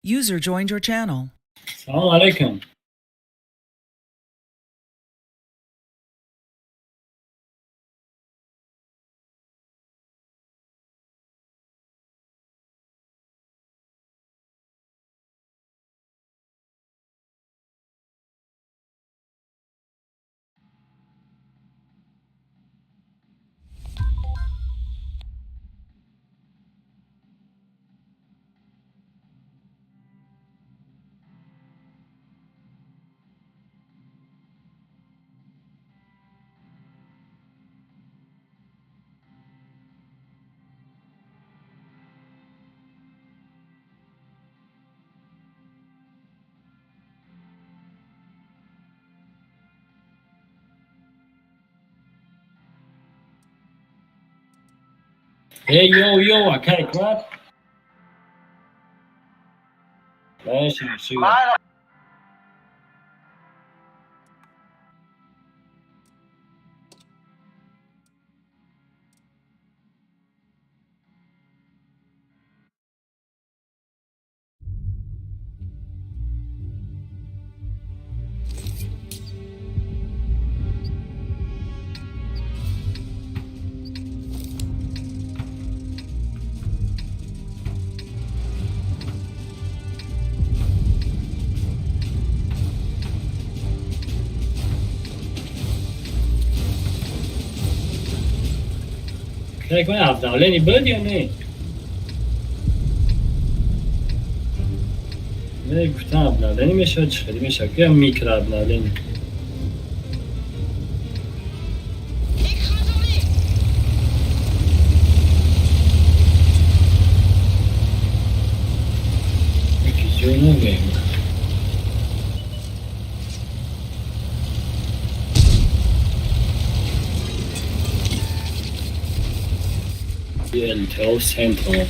User joined your channel. Salom Alaikum. Hey yo, okay, crap. ماشي شو Kijk maar af, nou alleen die buddy of nee? Nee, گفتم ابنالینی میشه خیلی میشه که میکره ابنالینی یکی جونو بیم یه التهاب سنتر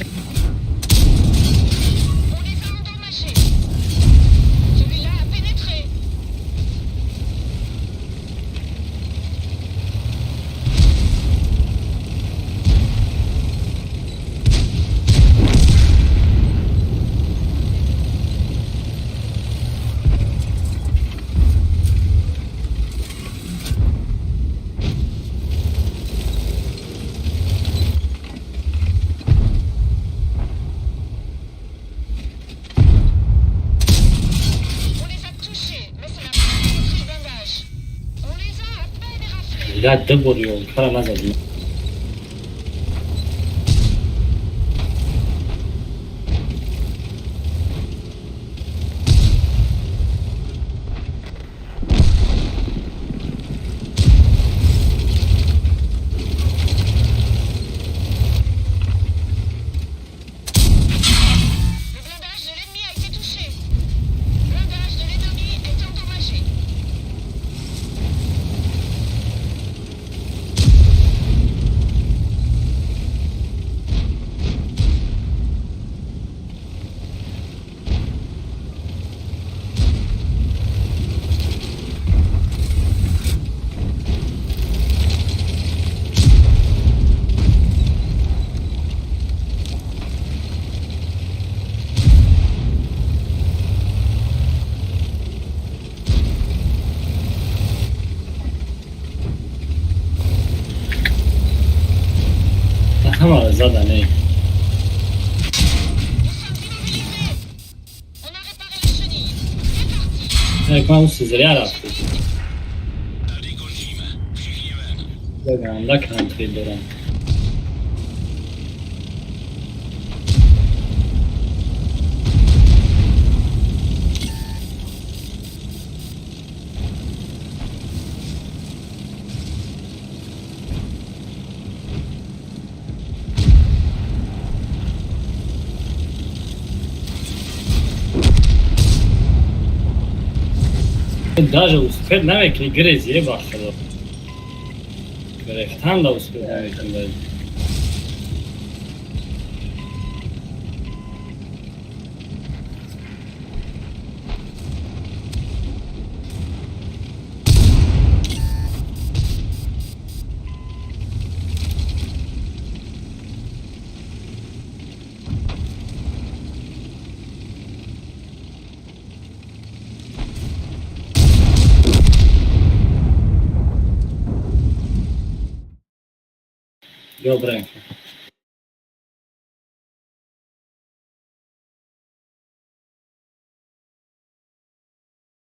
Ya de vuruyor, karamaz adamı. Tamam zaten iyi. Jak mam zriara tu. Wygląda country dura. Даже успеть навеки грязь ебашила. Грехтан да успеть навеки даже. یا برنگ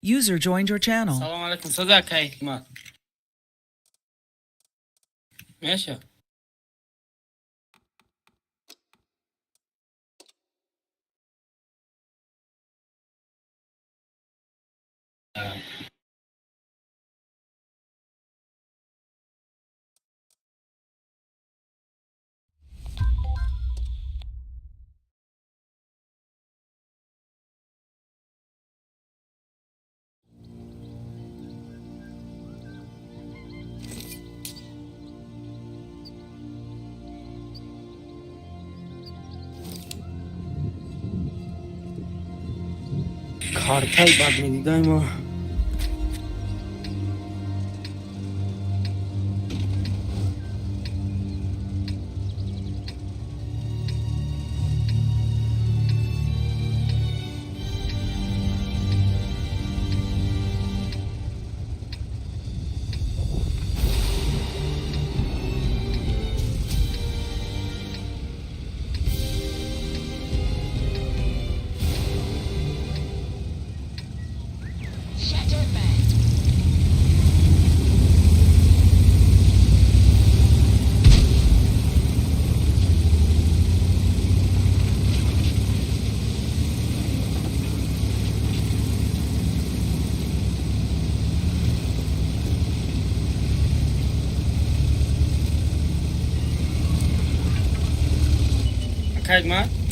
User joined your channel. سلام علیکم صدق حکمت میشه کارتای بد میدیدای ما حکمت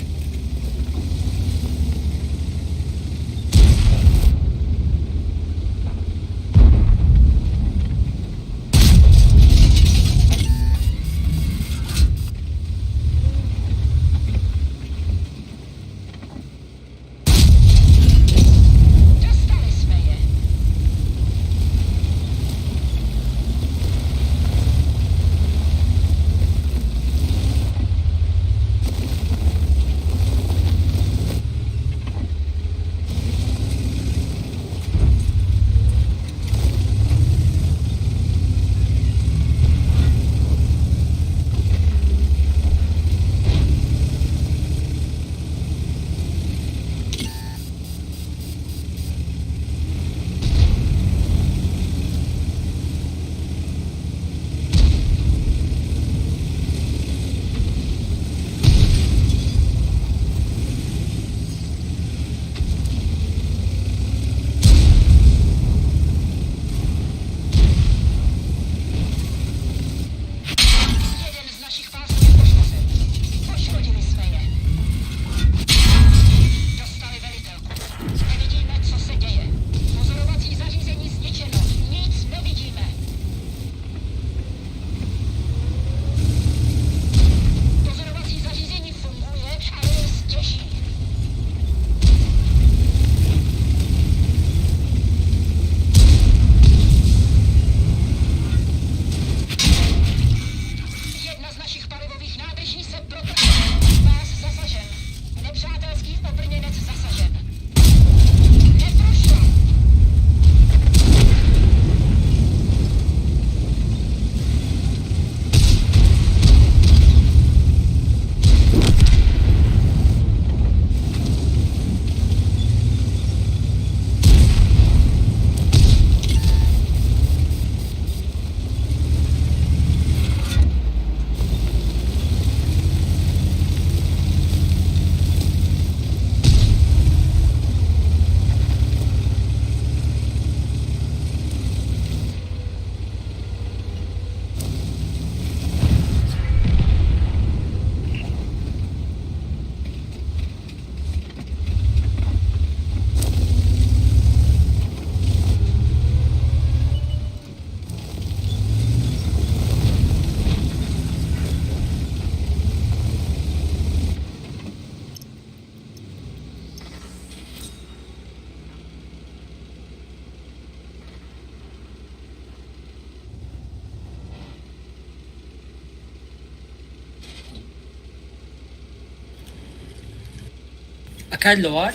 اکل لوار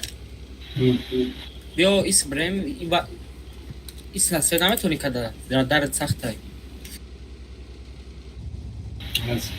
بیا ایس بریم ایس نصفه نمیتونی که درد سخت های هست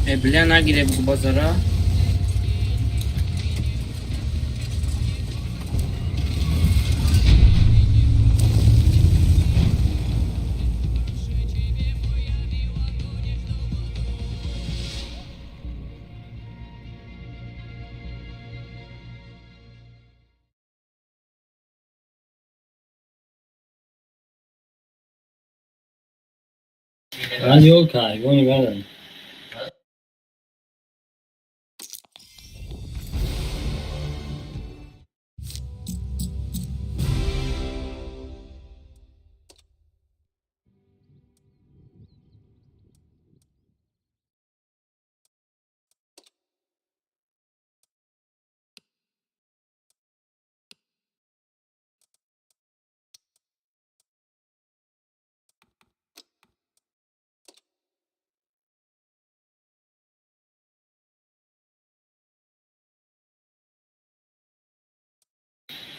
Бля, нагире базара. ولی او کایگونی بدن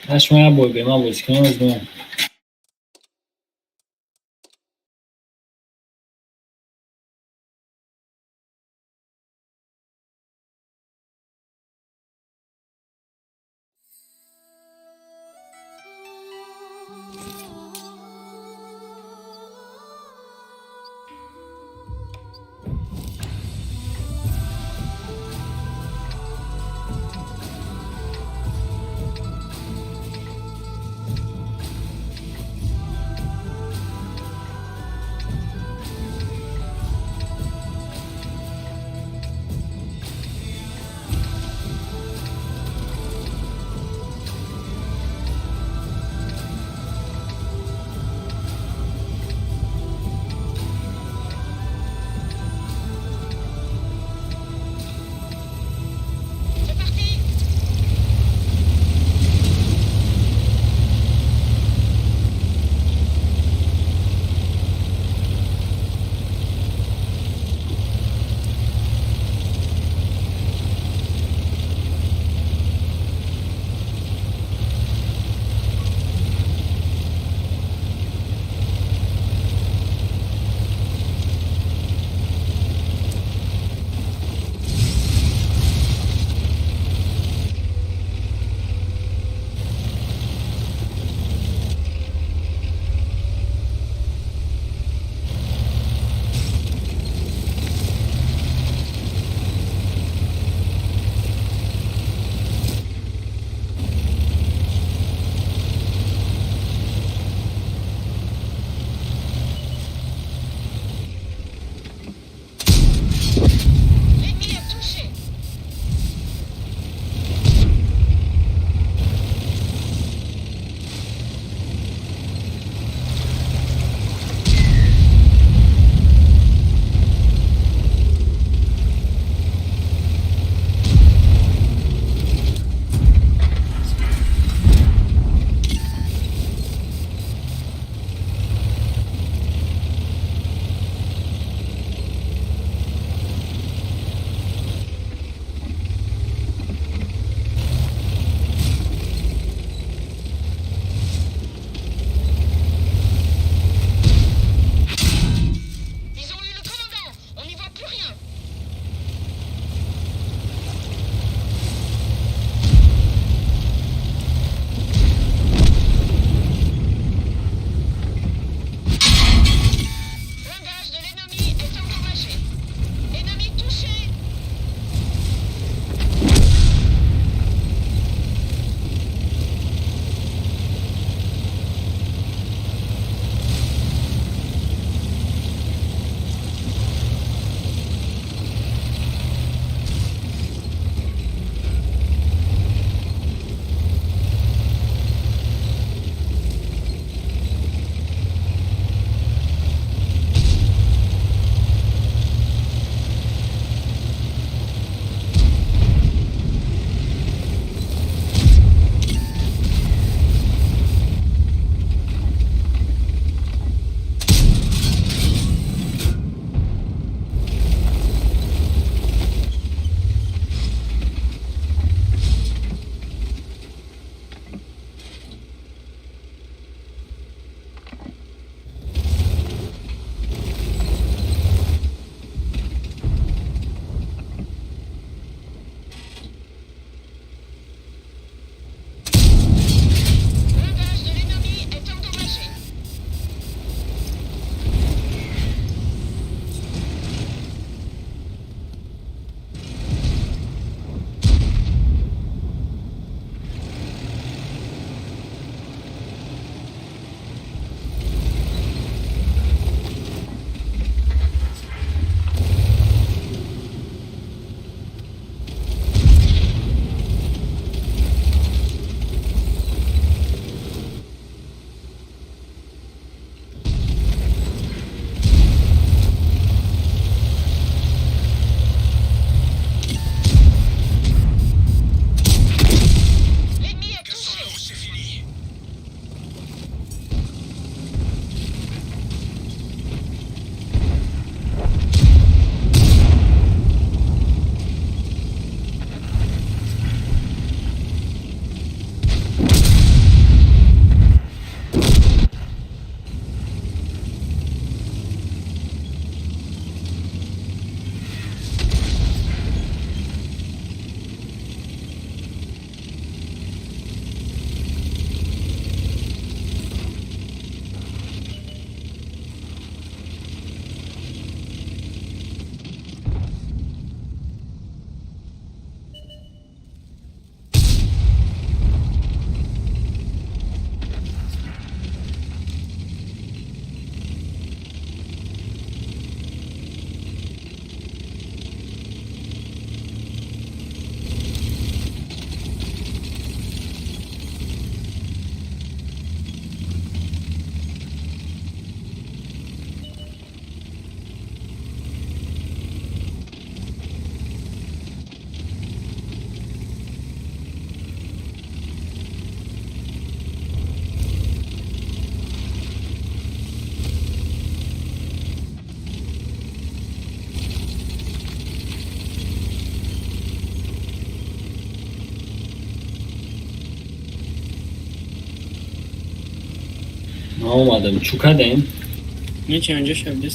اشمaya boy be ma bozی کنم از من ما اومدم چوکدیم Nici önce şöyle.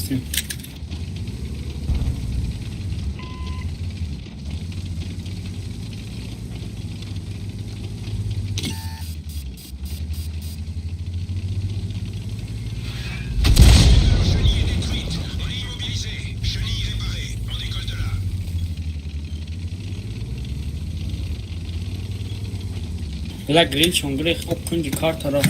Bırak grill çongre hop kunci kar taraf.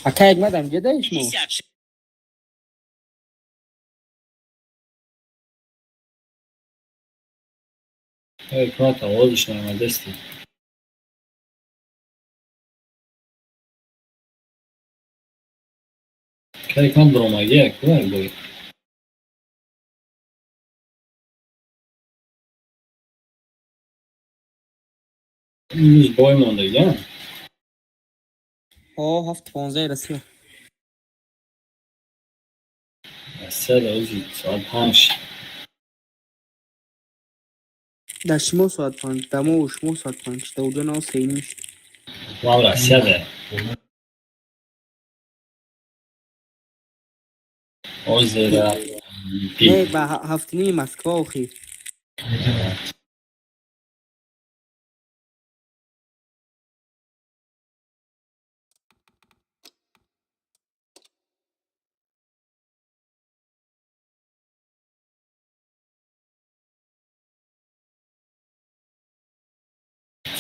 Akayık madem gideyiz mi? حکمت آوازش نمیدستی که حکمت برومگی اکبر بایی این روز بای ماندگی هفت 15 رسیه. سه روزی ساعت 5 در شما ساعت 5 دما و شما ساعت 5 دو نه سینیش ما رسیده او زیره نه با هفتنی مسکوا و خی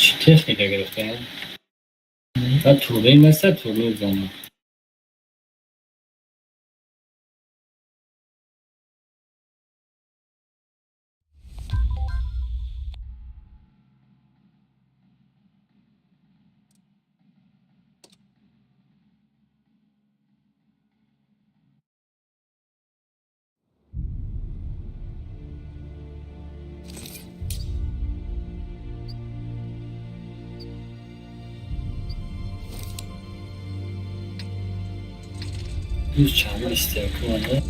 چی تکنیکه گرفته و طوله مثل طوله زمان yüz çağrı isteyen kullandı.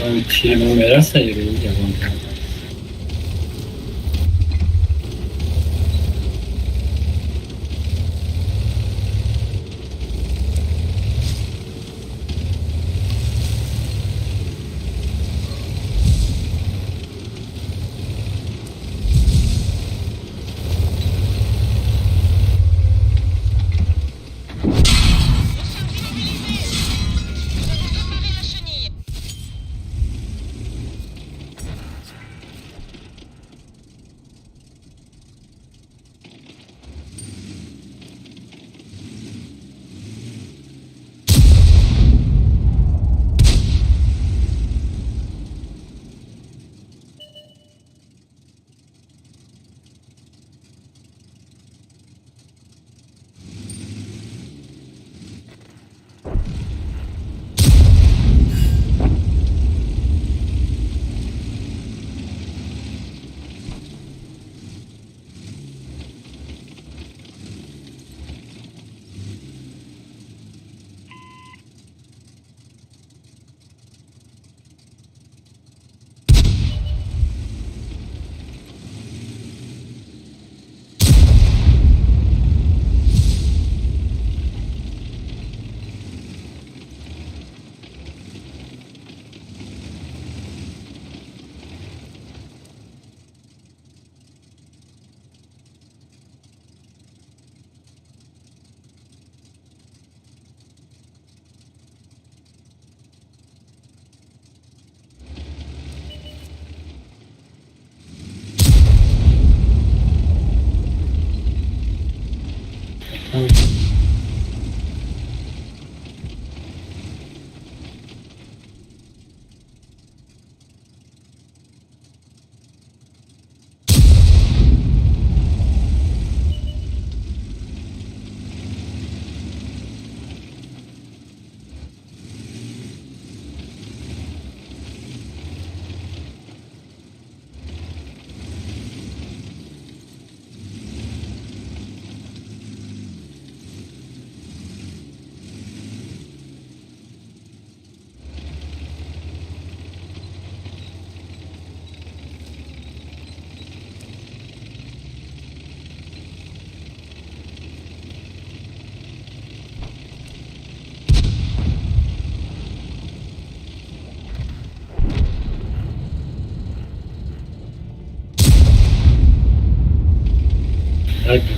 Tiro merasa yürüyor yalan.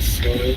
Sorry.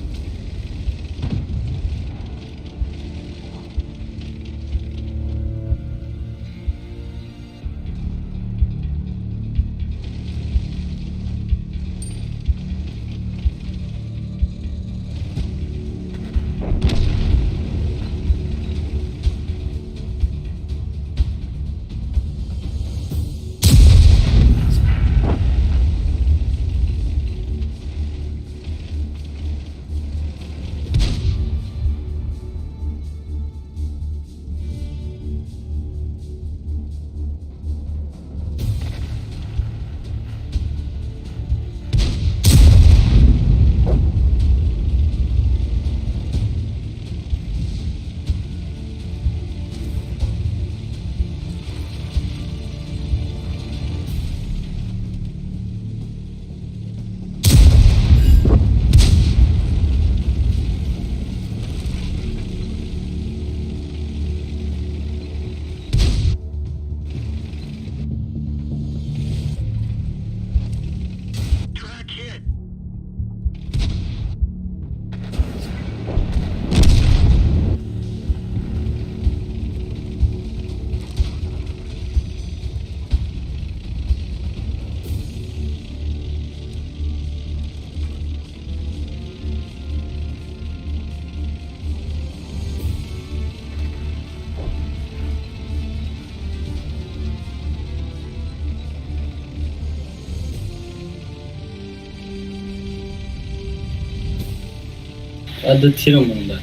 Adı Tirumun'da.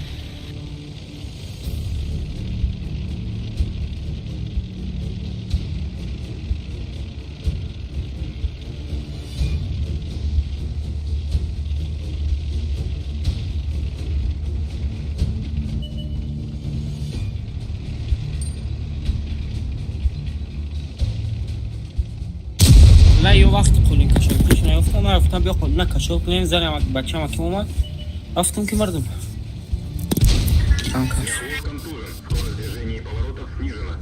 من یه وقت قولین کشاکیش نیفتم، من رفتم بیا قولین کشاک کنیم زنم بچه هم که اومد رفتم که مردم Контужен. Скорость движения и поворотов снижена.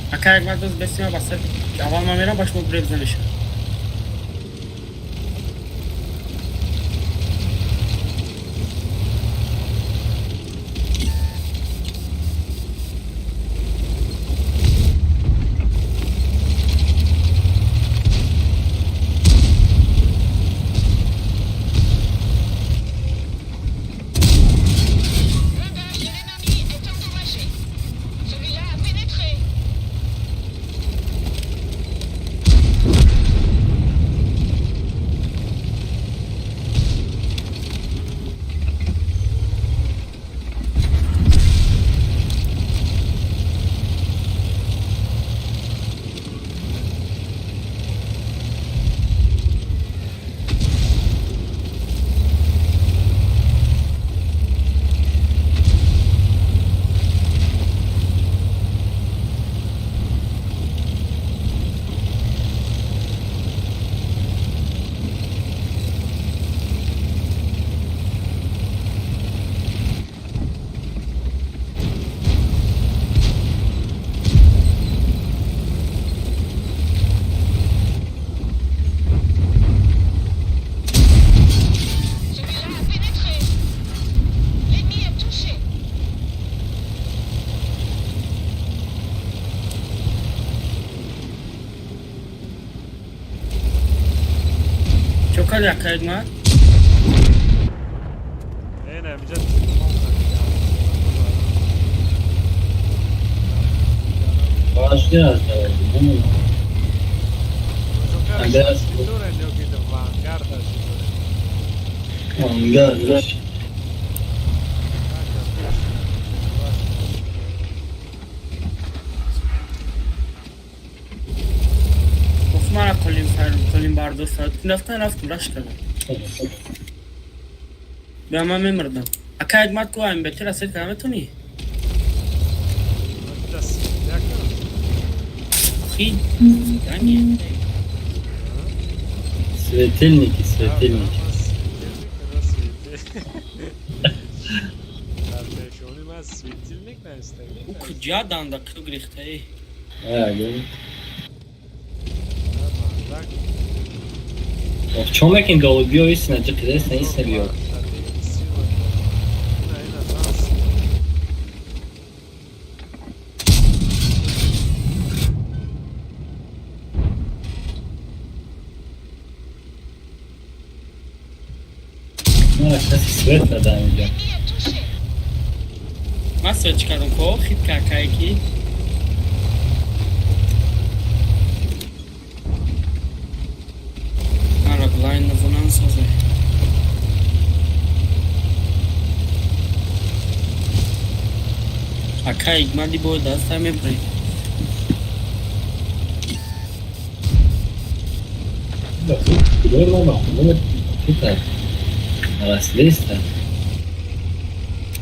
Акай мардоз бесима басар. Авval номера башмо бребзаниш. Çok yakaydı mı? Ne yapacağız? Başlayacağız değil mi? Giocare Adesso. a scrittura e ne ho chiesto avanguarda. اونجا ازش گفت من کلیم برداشت رفتم رش کردم به من میمردم اکا اگمت کو این بهتر رسید که نمیتونی خیلی گنگی سветильники او کجا دانده کدو گریخته ای чомекин голубио истина ҷа қидесна истина биё کسی سویت ندارم اینجا من سویت کردم که خیلی کاکایی که من را بلاین نزنم سازه اکایی اگمدی بود دست همه برید Расслista.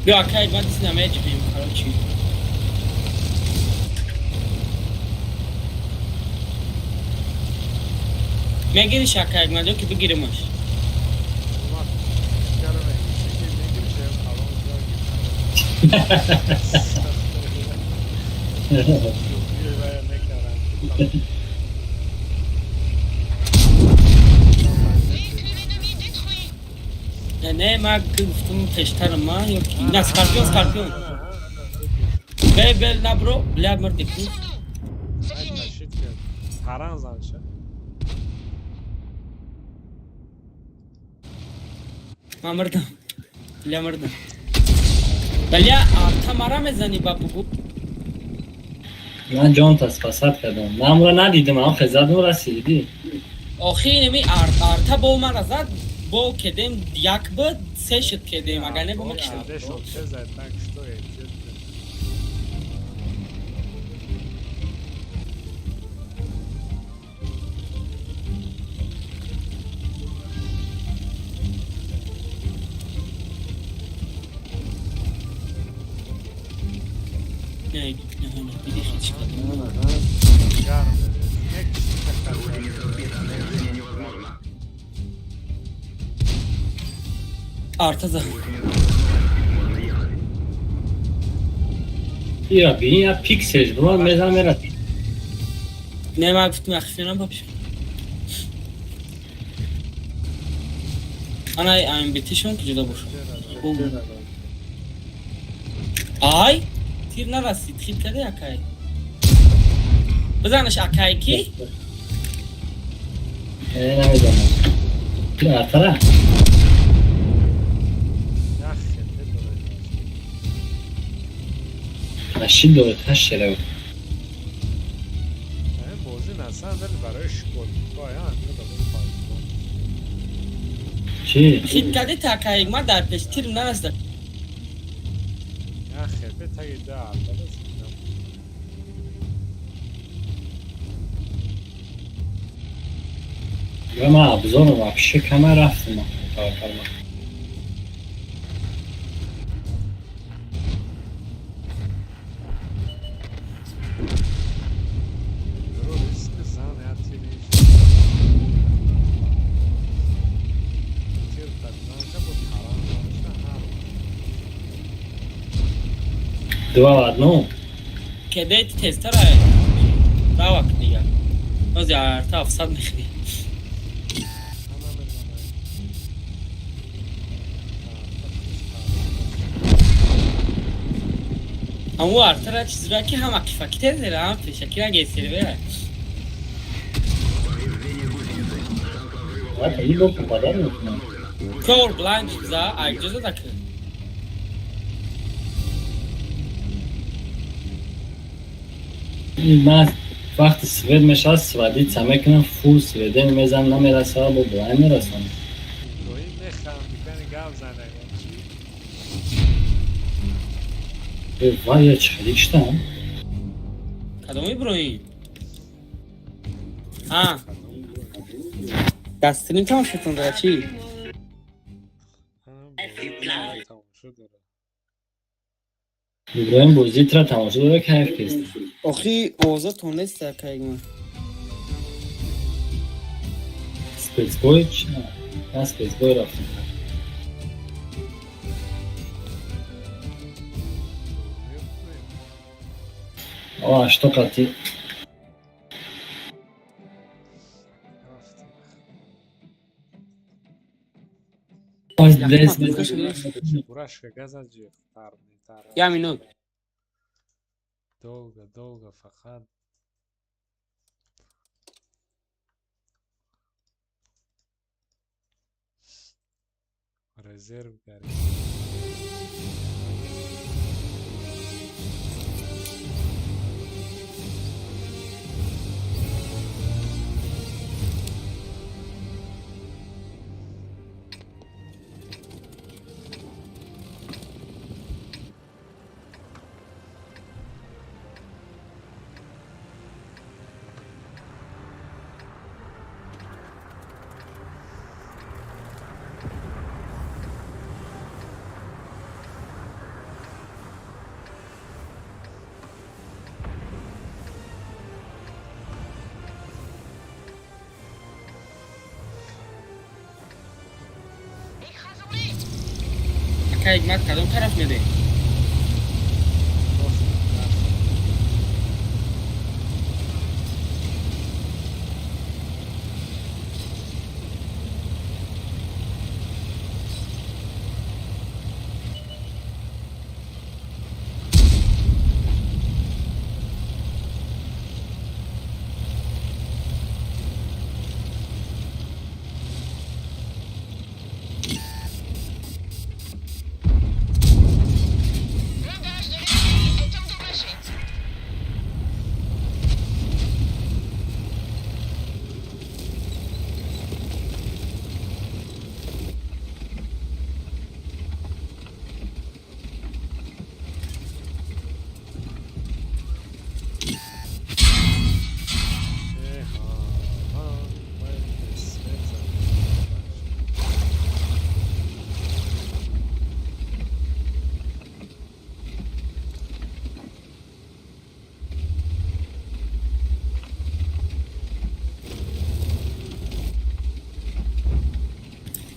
Bia, cai, vai descer na média mesmo, cara, tio. Minha giriş akayım, mas eu que tu girmiş. نه ما گفتم تشترم ما یا نه سکارپیون بل نبرو بلا مرد کی هران زنشه ما مردم بلا مردم بلا آرتا مرا میزنی بابو من جان تسپاسات کردم من را ندیدم اما خزدم رسیدی آخی نمی آرتا با من زد با کدیم یک بود سه شد کدیم اگر نه با ما کشتم نه بیدی خیلی کردم آرتا زد بیا بین یا پیکسش برو میزن میرد نه من گفتم اخفینم بابش انا این بیتیشون که جدا باشه آی تیر نرسید خیل کرده اکای بزنش اکای کی؟ نمیدونم بیا ارتره ماشین دوتاش شده بود بازی نسن ولی برای شکل باید چی؟ خیل کرده تا اکای ما در پیش تیر نرسید خیلی تایی در و من ابزارم вообще کمه رفتم دو одну کده تستره با وقت دیگه از آرتا افساد میخوری اما آرتا را چیز را که هم اکیفاکی تزیره هم پیشکی را گیسیر بره حتی این رو پادر میکنم کور بلند چیزا اجازه دکن من وقتی سوید میشه سویدی چمه کنم فول سویده میزن نمیرسه با بلای میرسن گپ زنه وای چه ریشتم کدوم ابراهیم دسترین تماشاتون داره چی؟ تمام شد داره ابراهیم بازی ترا تماشا داره کیف کست آخی اوضاع تونست که من سپیس بوی چه؟ نه سپیس بوی رفتیم آه اشتا قطعی از دست برش که گز از جیخ یا مینوت долго فقط резерв کردیم که حکمت کدوم طرف میده؟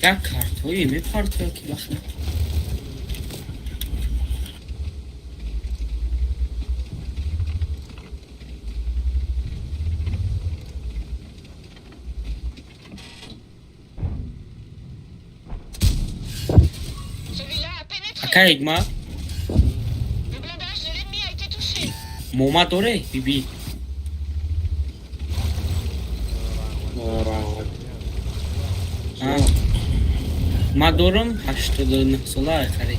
یک کارتویی میپارتوی که بخنه اکا اگما موما دوره بی بی ما دورم 89 ساله خرید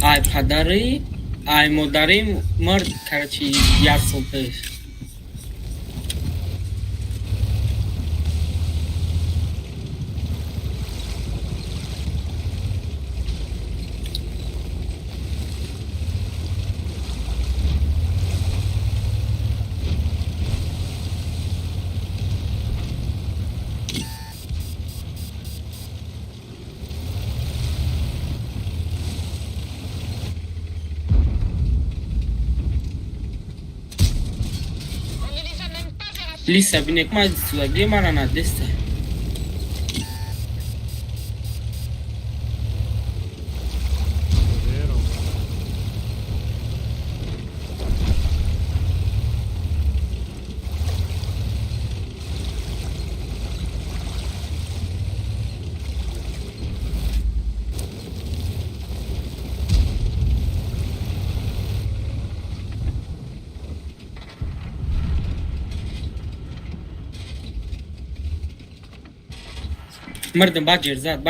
ای پدری ای مادری مرد کرچی 1 سال پیش Lisa bine cum ați zis la gamer na deste. مردم باجر زد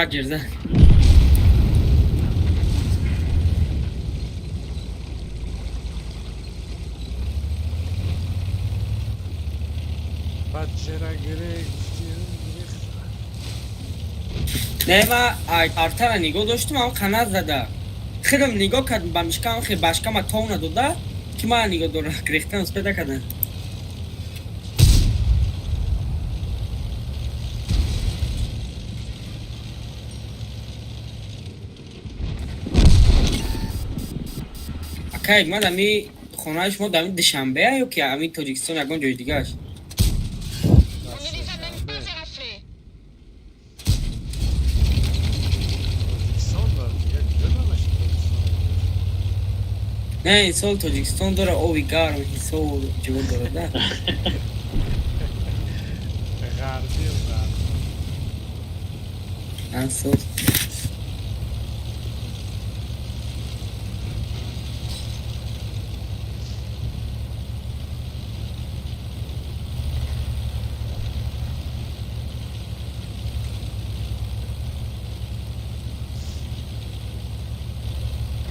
بچه را گرفتی نه من ارتر نگاه داشتم اما قنات زده خیلی نگاه کردم با مشکم خیلی باشکم تا اون داده که من نگاه دارم گرفتم از پیدا کردم اکا من دمی خونه شما دمی دوشنبه یا که همین تاجیکستان یکان جای دیگه است On ne les a même pas éraflés. نه این سال تاجیکستان داره آبی گرم این سال جوان داره ده غربی و غرب این سال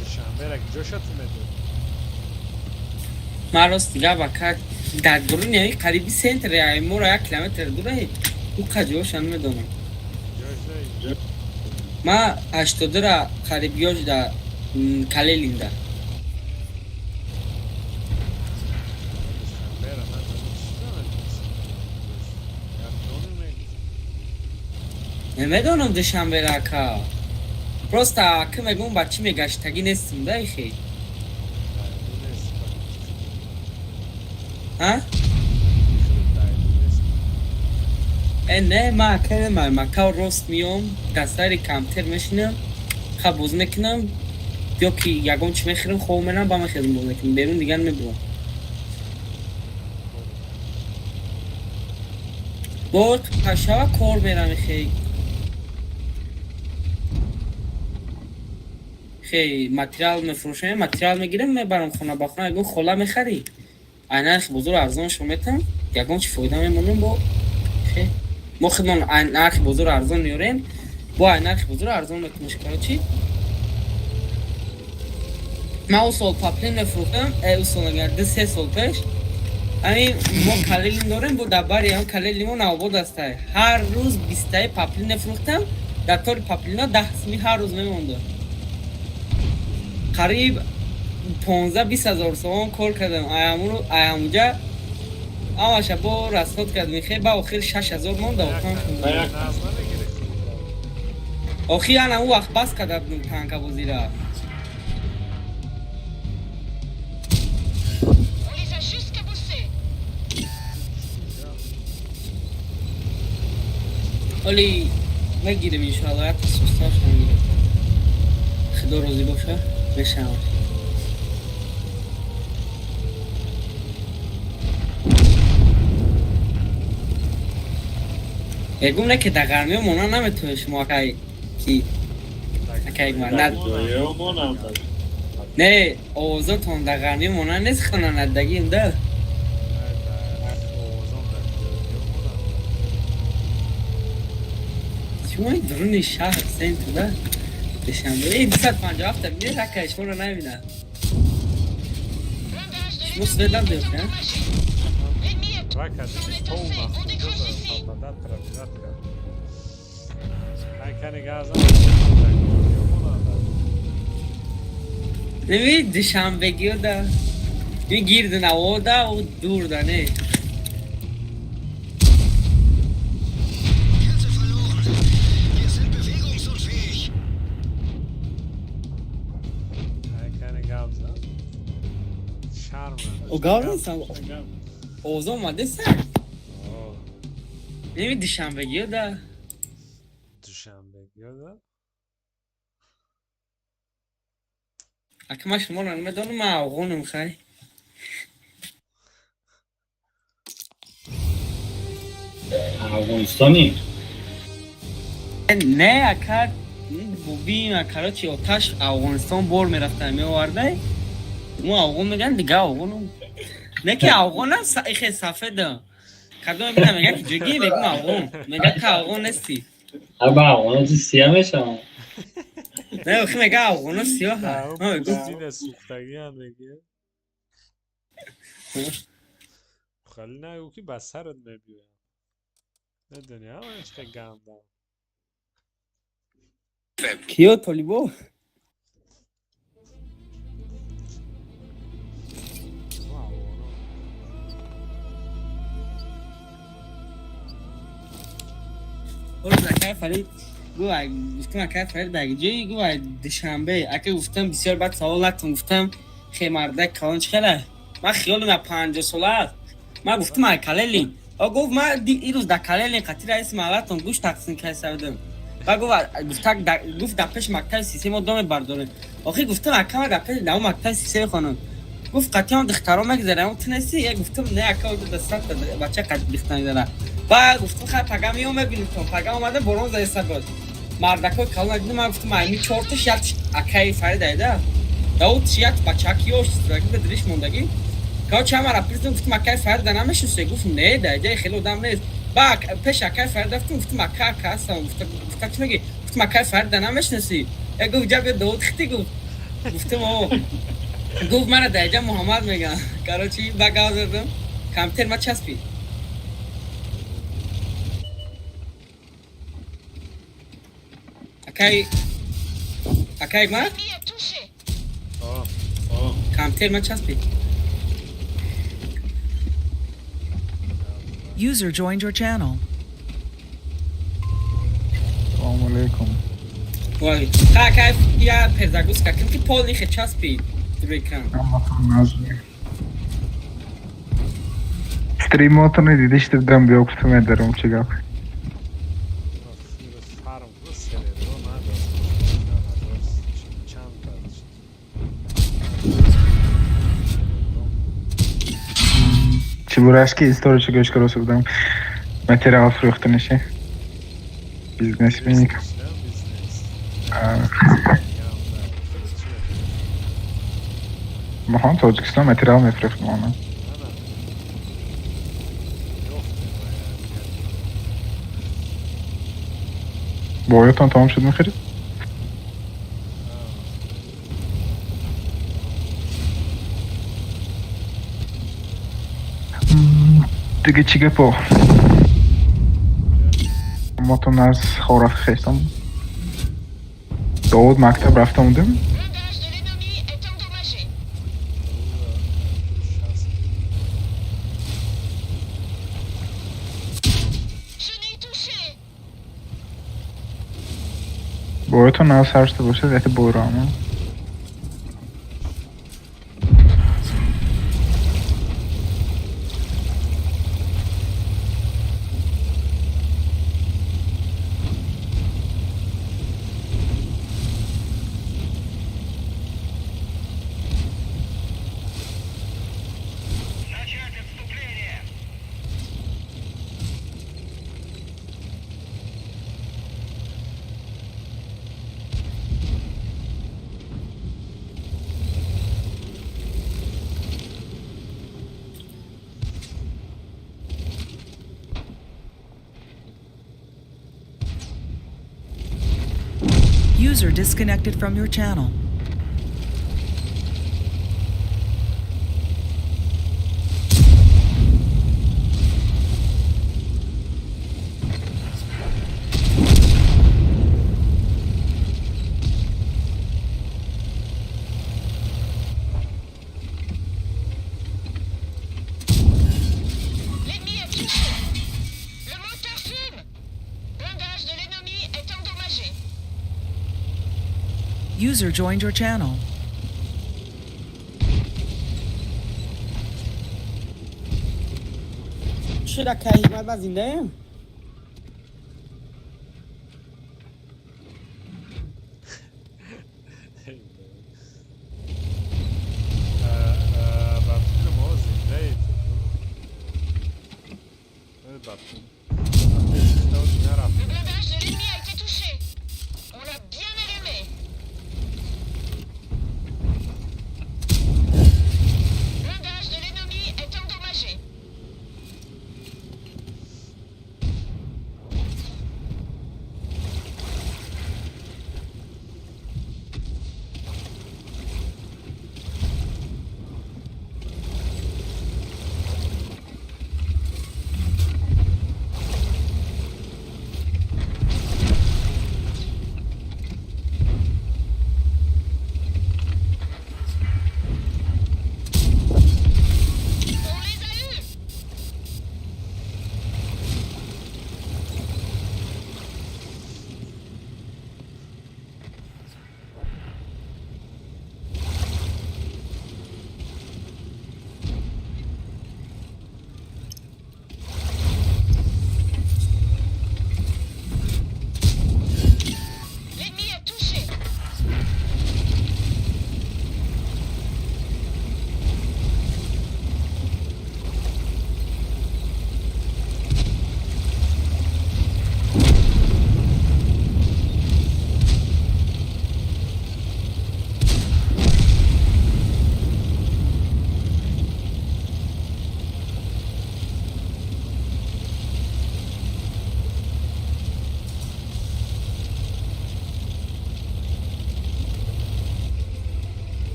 دوشنبه را کجا شد میدون من راست دیگه بکر در دورو نیایی قریبی سنتر یا مورا 1 کیلومتر دوره او کجاوشن میدونم من 82 را قریبیاش در کلیلینده دوشنبه را من نمیدونم دوشنبه را که پروستا اکه میگم بچه میگشتگی نیستم ده خیلی ها؟ نه من اکه من که راست میام دستاری کمتر میشینم خب بوز میکنم یا که یکم چی میخیرم خوب منم با میخیرم بوز میکنم بیرون دیگر نمیبرم با پشا کار میرم خیلی خیلی ماتریال میفروشم ماتریال میگیرم میبرم خونه با خونه یکم خوله میخری نرخ بزرگ ارزان شو میتم یکم چی فایده میمونم با خیلی ما خودمان نرخ بزرگ ارزان میاریم با نرخ بزرگ ارزان میتونم شکر چی من او سال پاپلین میفروختم او سال نگرده 3 سال پیش همین ما کلیلیم داریم بود دباری هم کلیلیمون آباد هسته هر روز 20 پاپلین میفروختم در طور پاپلین ها 10 سمی هر روز میمونده قریب 15-20 هزار سوان کار کردم ایامونجا اما شبا رسخات کردم خیلی با آخر 6 هزار مانده آخی انا اون وقت بس کردم تنکا بازی را On les a juste cabossés. ولی میگیرم انشاءالله حتی سوستاش نمیگیرم خدا روزی باشه بشم بگم نه که در گرمی مونا نمیتونه شما کی اکیگ من نه اوزا تون در گرمی مونا نیست خونه ندگیم ده شما این درونی شهر سنت ده بشنبه ای 257 میره رکه شما رو نبینه Blindage de شما سویدر l'ennemi دیفته L'ennemi est Vaca, sur le pou tracé. na On décroche fuga ici. da papadatra. Ai kani gaza. نمی دوشنبگی ها ده این گیرد نواده و دور ده نه Kette verloren. Wir sind bewegungsunfähig. Ai kani gaza. Charme. او گار نیستم اوزا اومده سر نمی دوشنبگی ها ده دوشنبه یادا اگه من شما رو نمیدانم من اوغانم خیلی افغانستانی نه اکر بوبیم اکرها چی آتش افغانستان بار میرفتن میآورده اون افغان میگن دیگه افغانم نه که افغانم خیلی سفیده کدوم میبینم میگه که جگی میگم افغان میگه که افغان نیستی با افغانات سیاه میشم نه اخی میگه افغان سیاه ها پوستین سوختگی هم میگه خالی نه او که بسرت میبیویم میدونی ها من چه گندم کیو طالبو اون زکای فرید گفتم اکای فرید دیگه جایی دوشنبه اگه گفتم بسیار بعد سوال نکردم گفتم خیلی مردک کلان چخله من خیالم 50 ساله است من گفتم ای کلیلی گفت من این روز در کلیلی قطعی رئیس ملتون گوش تقسیم که سردم و گفت در پیش مکتب سیسی ما دام برداریم آخی گفتم اکا در پیش دام مکتب سیسی خانم گفت قطعی هم دخترها مگذاره اما تونستی گفتم نه اکا دستت بچه قطعی دختر داره و گفتم خیلی پگم میام ببینیم تو پگم آمده برون زده سر بود مردکای کلان دیدم من گفتم اینی 4 تاش یک اکای فرید دایده داوود یک بچه کیوش استراگی به دریش موندگی که چه مرا پرسیدم گفتم اکای فرید نمیشناسه گفت نه دایده خیلی آدم نیست با پیش اکای فرید رفتم گفتم اکا هستم گفتم چی میگی گفتم اکای فرید نمیشناسی گفت جا داوود ختی گفتم او گفت من دایده محمد میگم کاروچی باگاز دادم کمتر ما چسبید اکای ما کمتر ما چسبید User joined your channel. Салом Алейкум. وای اکای یا پرزگوس کردم که پول نیخه چسبید دریکم Стримото دیده ще дам бе опитваме да рум чега. farm gösteriyor ona da çanta Чебурашки историчи göçkörösü budam. Material fruktun işi. Biznes minik. Mahan Tojikistan material mefrukt mu ona? Boyattan tamam şunu خرید. دیگه چی گپو؟ ما تو از خوراک خیستم داود مکتب رفتم بودیم Blindage de l'ennemi est endommagé. Chenille touchée. boyattan az sarstı باشه ذات boyru ama Начать отступление! User disconnected from your channel. L'ennemi est touché. Le moteur fume. Blindage de l'ennemi est endommagé. User joined your channel. شد اکای من زنده Baktım o zindeydi. Evet baktım. Le blindage de l'ennemi a été touché. On l'a bien allumé. Blindage de l'ennemi est endommagé.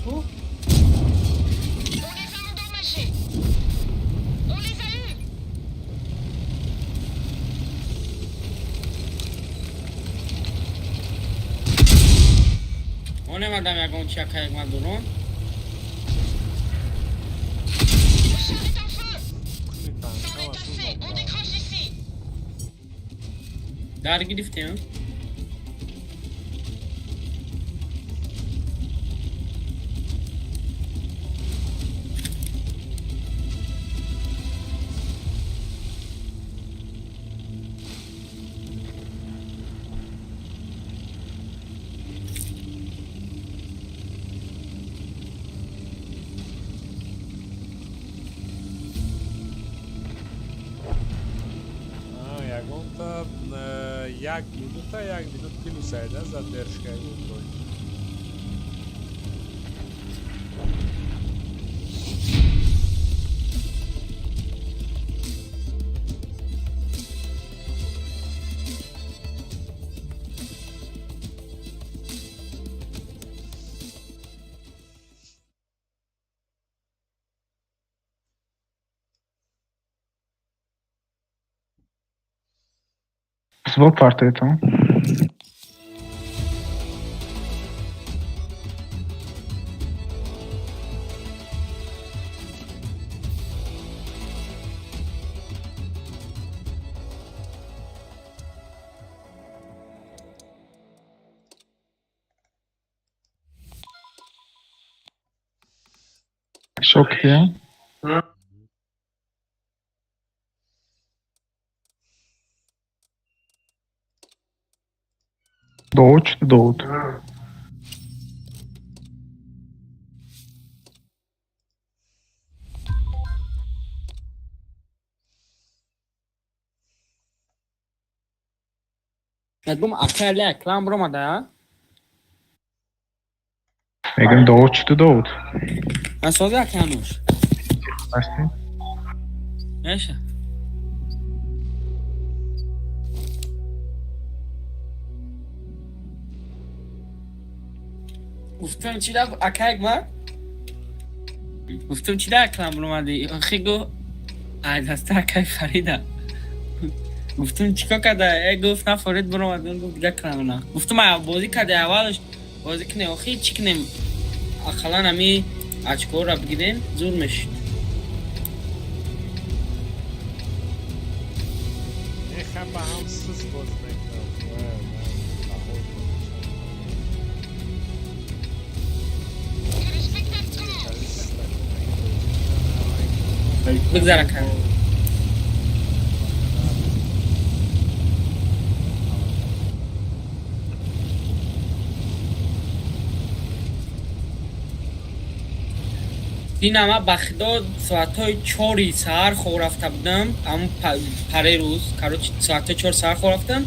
تو؟ On les a endommagés. On les a eus. اون مدام یکون چک یک مدرون Le char est en feu. میفهم Fin همه est تو passé. On بابا. décroche ici. در گرفتیم یکون تا یک minut پلوس ایده زد درشگاه بود روی Футбол парта это. Şok diye. Doğuç, Doğut. مدام اکل اکلام برو مده Megam Doğuç'tu Doğut. من سوزی اکلامش Basti. نشه گفتم چی دا اکل ما گفتم چی دا اکلام برو مده خیلی گو هسته اکل خریده گفتم چیکار کرده گفت نه فرید برو مده گفت دیگه اکلام نه گفتم بازی کرده اولش بازی کنه آخی چی کنیم اخلا نمی اچکو را بگیرین زور میشید میخوام با هم سوس باز میکنم Que le spectacle commence. بگذره کنه این همه بخداد ساعتهای 4 سهر خواب رفته بودم همون پره روز ساعتهای 4 سهر خواب رفتم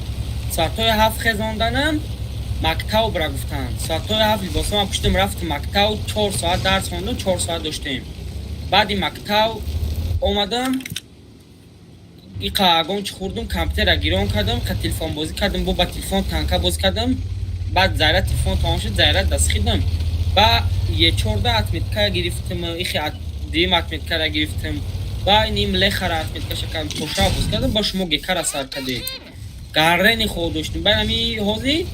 ساعتهای 7 خزاندنم مکتب برا گفتن ساعتهای 7 لباسم هم پشتم رفتم مکتب 4 ساعت درس خوندم 4 ساعت داشتیم بعد این مکتب اومدم این قاگون چی خوردم کامپیوتر را گیران کردم که تلفن بازی کردم با تلفن تانکا بازی کردم بعد زیره تلفن تمام شد زیره دست خیدم با یه 14 اتمیتکا گرفتم ایخی دیم اتمیتکا را گرفتم با این ملخ را اتمیتکا شکم پوشا بازی کردم با شما گکر را سر کده گرنی خود داشتم بعد همی حوزی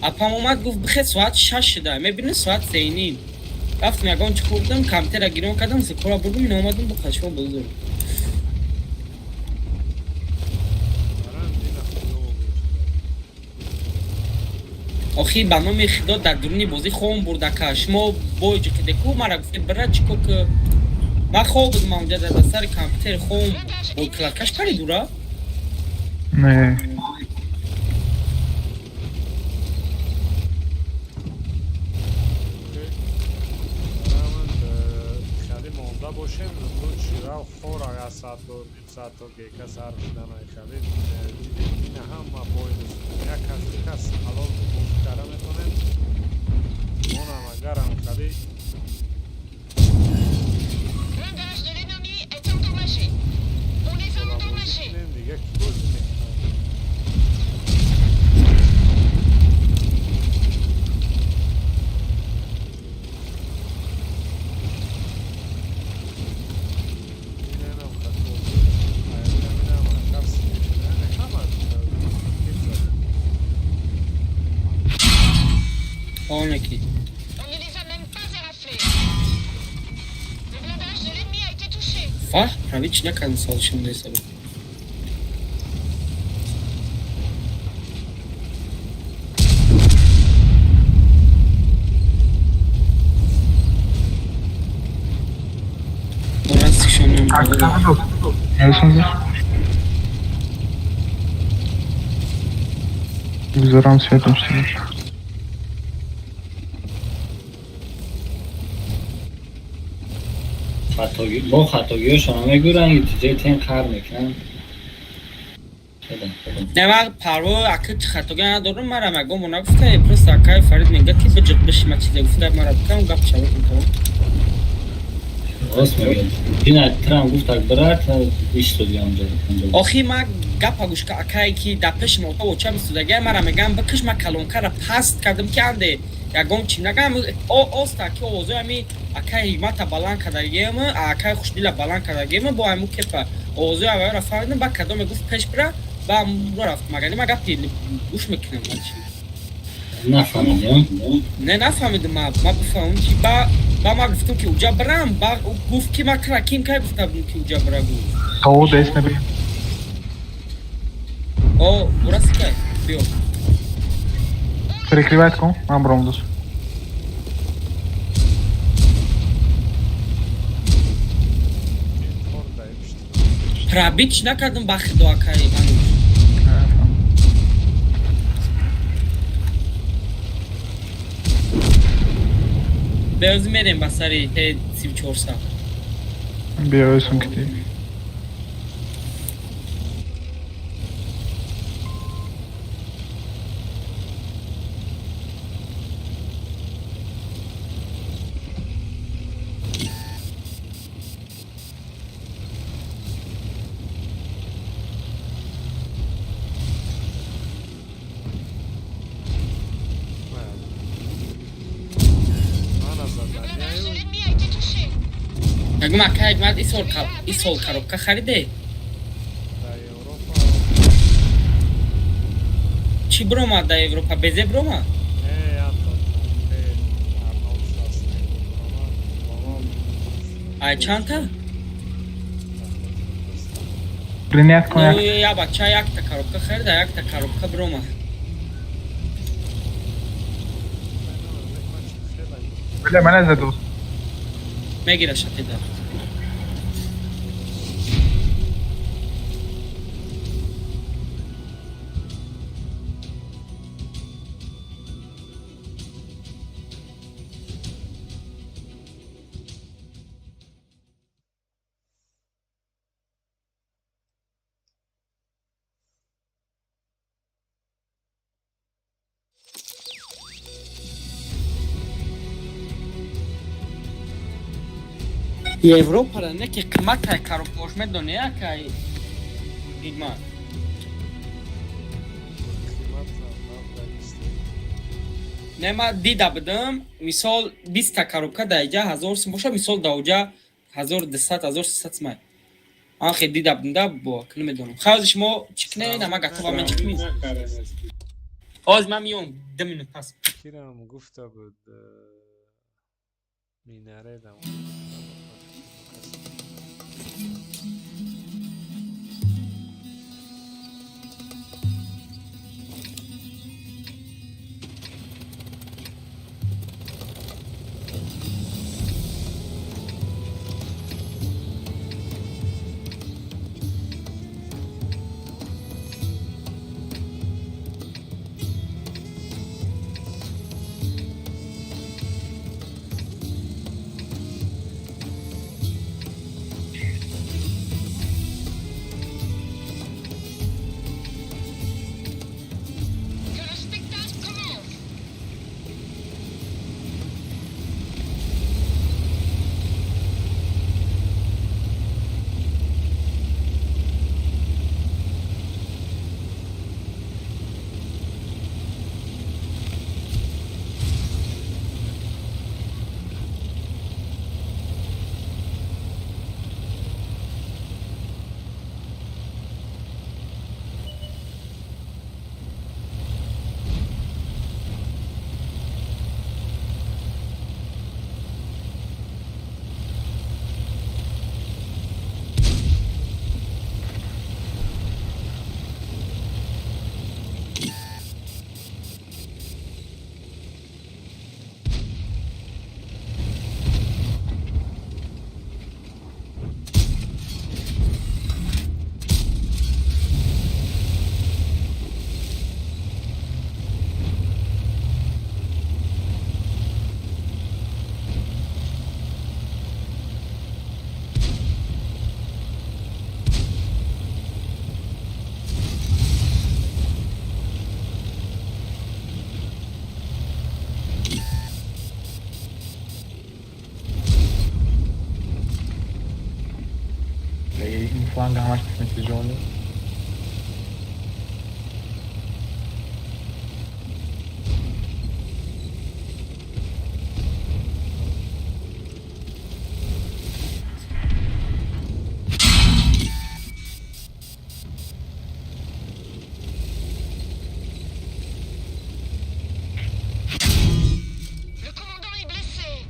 اپام اومد گفت بخیر ساعت 6 شده میبینی ساعت 3:30 رفتم یکان چی خوردم کامپیوتر را گیران کردم سکورا بردم این اومدم با خشما بزرگ آخی با نام خدا در درونی بازی خوام برده که شما بایجو که دکو مرا گفته برای چیکو که من خواب بودم اونجا در سر کامپیوتر خوام با کلکش پری دوره Ne. خیلی مونده باشیم رو چیرا خور آیا ساعت و نیم ساعت و گیکه سر بودن های خیلی این هم باید یک کس حلال بود کاره میکنیم اون هم اگر هم خیلی Blindage de l'ennemi est endommagé. On les a endommagés. کنیم دیگه کی بازی میکنیم Фа, правда, чи някъде салшим да се. Orası şunu. Neresiniz? Визорам светом стоишь. با خطاگی‌هاشون هم میگورن یه تیجه تین خر میکنن. نه من پرو اکت خطاگی ندارم مرا مگم اونا گفته پرست اکای فرید میگه که به جد بشی من چیزی گفته مرا بکنم گفت شبه کنم راست میگه این اترام گفت اکبرات ایستودی آنجا آخی من گپ گوش که اکایی که دپش موتا و چه میستودگه مرا میگم بکش من کلونکه را پست کردم که انده یکم چی نگم اوستا که اوزو همی اکای حکمت بلند کردگیم اکای خوشدیل بلند کردگیم با همو کپا اوزو همی را فهمیدم با کدام گفت پیش برا با رو رفت مگه ما گپی گوش میکنم من چی نفهمیدم نه نفهمیدم ما بفهمم که با ما گفتم که اوجا برم با گفت که ما کرکیم که گفتم که اوجا برا گفت Saúde esse, né? او burası که بیو Перекрывает com Ambrondos. پرابیچ نکردم با خدا اکای منو بیاز میریم با سری 34 سال Bioison que tem. L'ennemi a été touché. نگم اکای اجمد ای سول کروبکا خریده چی بروما در اروپا بزه بروما ای چند تا Briniat com نو یا بچه یک تا کروبکا خریده یک تا کروبکا بروما Olha, mas é doce. میگیره شتی دار Европа да неки қимата е каропош медоне якай игма нема дида будам мисол 20 та коробка даиҷа 1000 сум боша мисол даоҷа 1200 1300 сум анхе дида бунда бо кин медонам хавз шумо чикне нама гатова мен чикми оз ман миём 2 минут пас کیرم گفته بود مینره دم این فلانگ همش مثل جوانی. Le commandant est blessé.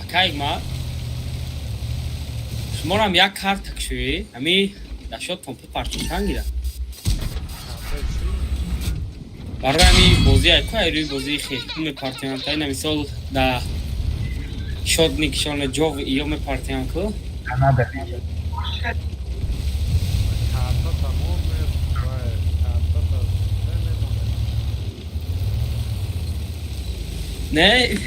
Окей, ма. Шуморам як карта кшуи, ами дашот помпи партишан гира. Барои ами бози айкой рӯи бози хелкун мепартиям та ина мисол да шодни кишона ҷов иё мепартиям ку. Канада. карта тамом карта Не,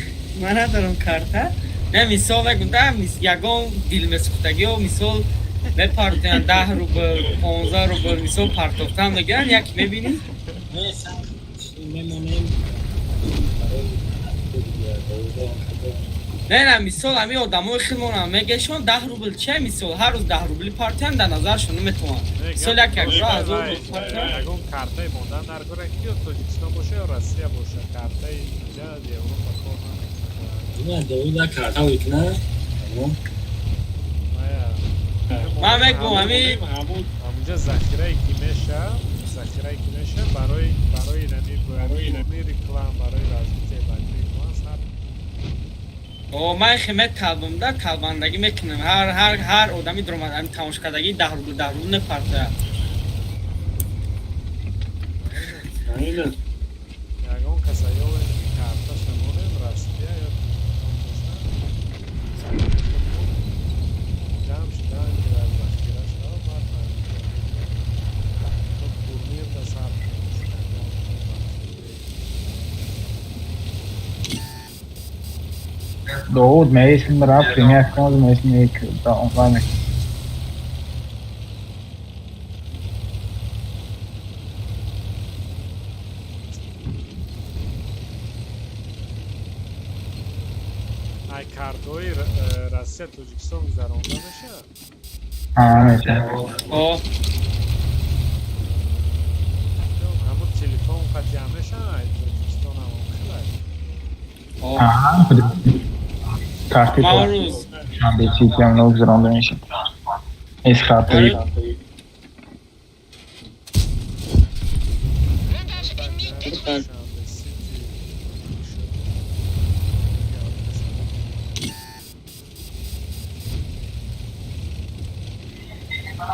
ман надорам карта. Не, мисол мегӯдам ягон дилмесӯхтагиё мисол мепартиям 10 рубл, 15 рубл мисол партофтам мегиранд яки мебинӣ? Не, мисол ами одамои хелмонам мегешон 10 рубл чия мисол ҳар рӯз 10 рубли партиям дар назаршон наметавонанд. Мисол як ра 1000 рубл партиям. ягон картаи мондан наргора ки тоҷикистон боша ё россия боша картаи инҷа европа кор نه دویده کرده بود نه ман мегӯям ами ҳамунҷа захираи ки меша барои нами клан барои развитияи баъдии клан сар ман хе металбамда талбандагӣ мекунам ҳар одами даромадами тамошкардагӣ 10 рубл мепартояд. ягон касаёве карта шамонем россия ё ҷамъ шудан ки дар захира шава бартан то турнир да сар داود ما اسم رفت پریمیر کنم ما اسم یک دا اونلاین ай картои россия тоҷикистон гузаронда меша میشه ҳамун телефон қатъия меша ай тоҷикистон ҳамон хелай کارتی ман تو рӯз شنبه چیزی هم نو گذرانده میشه ایس خاطری Blindage ennemi détruit.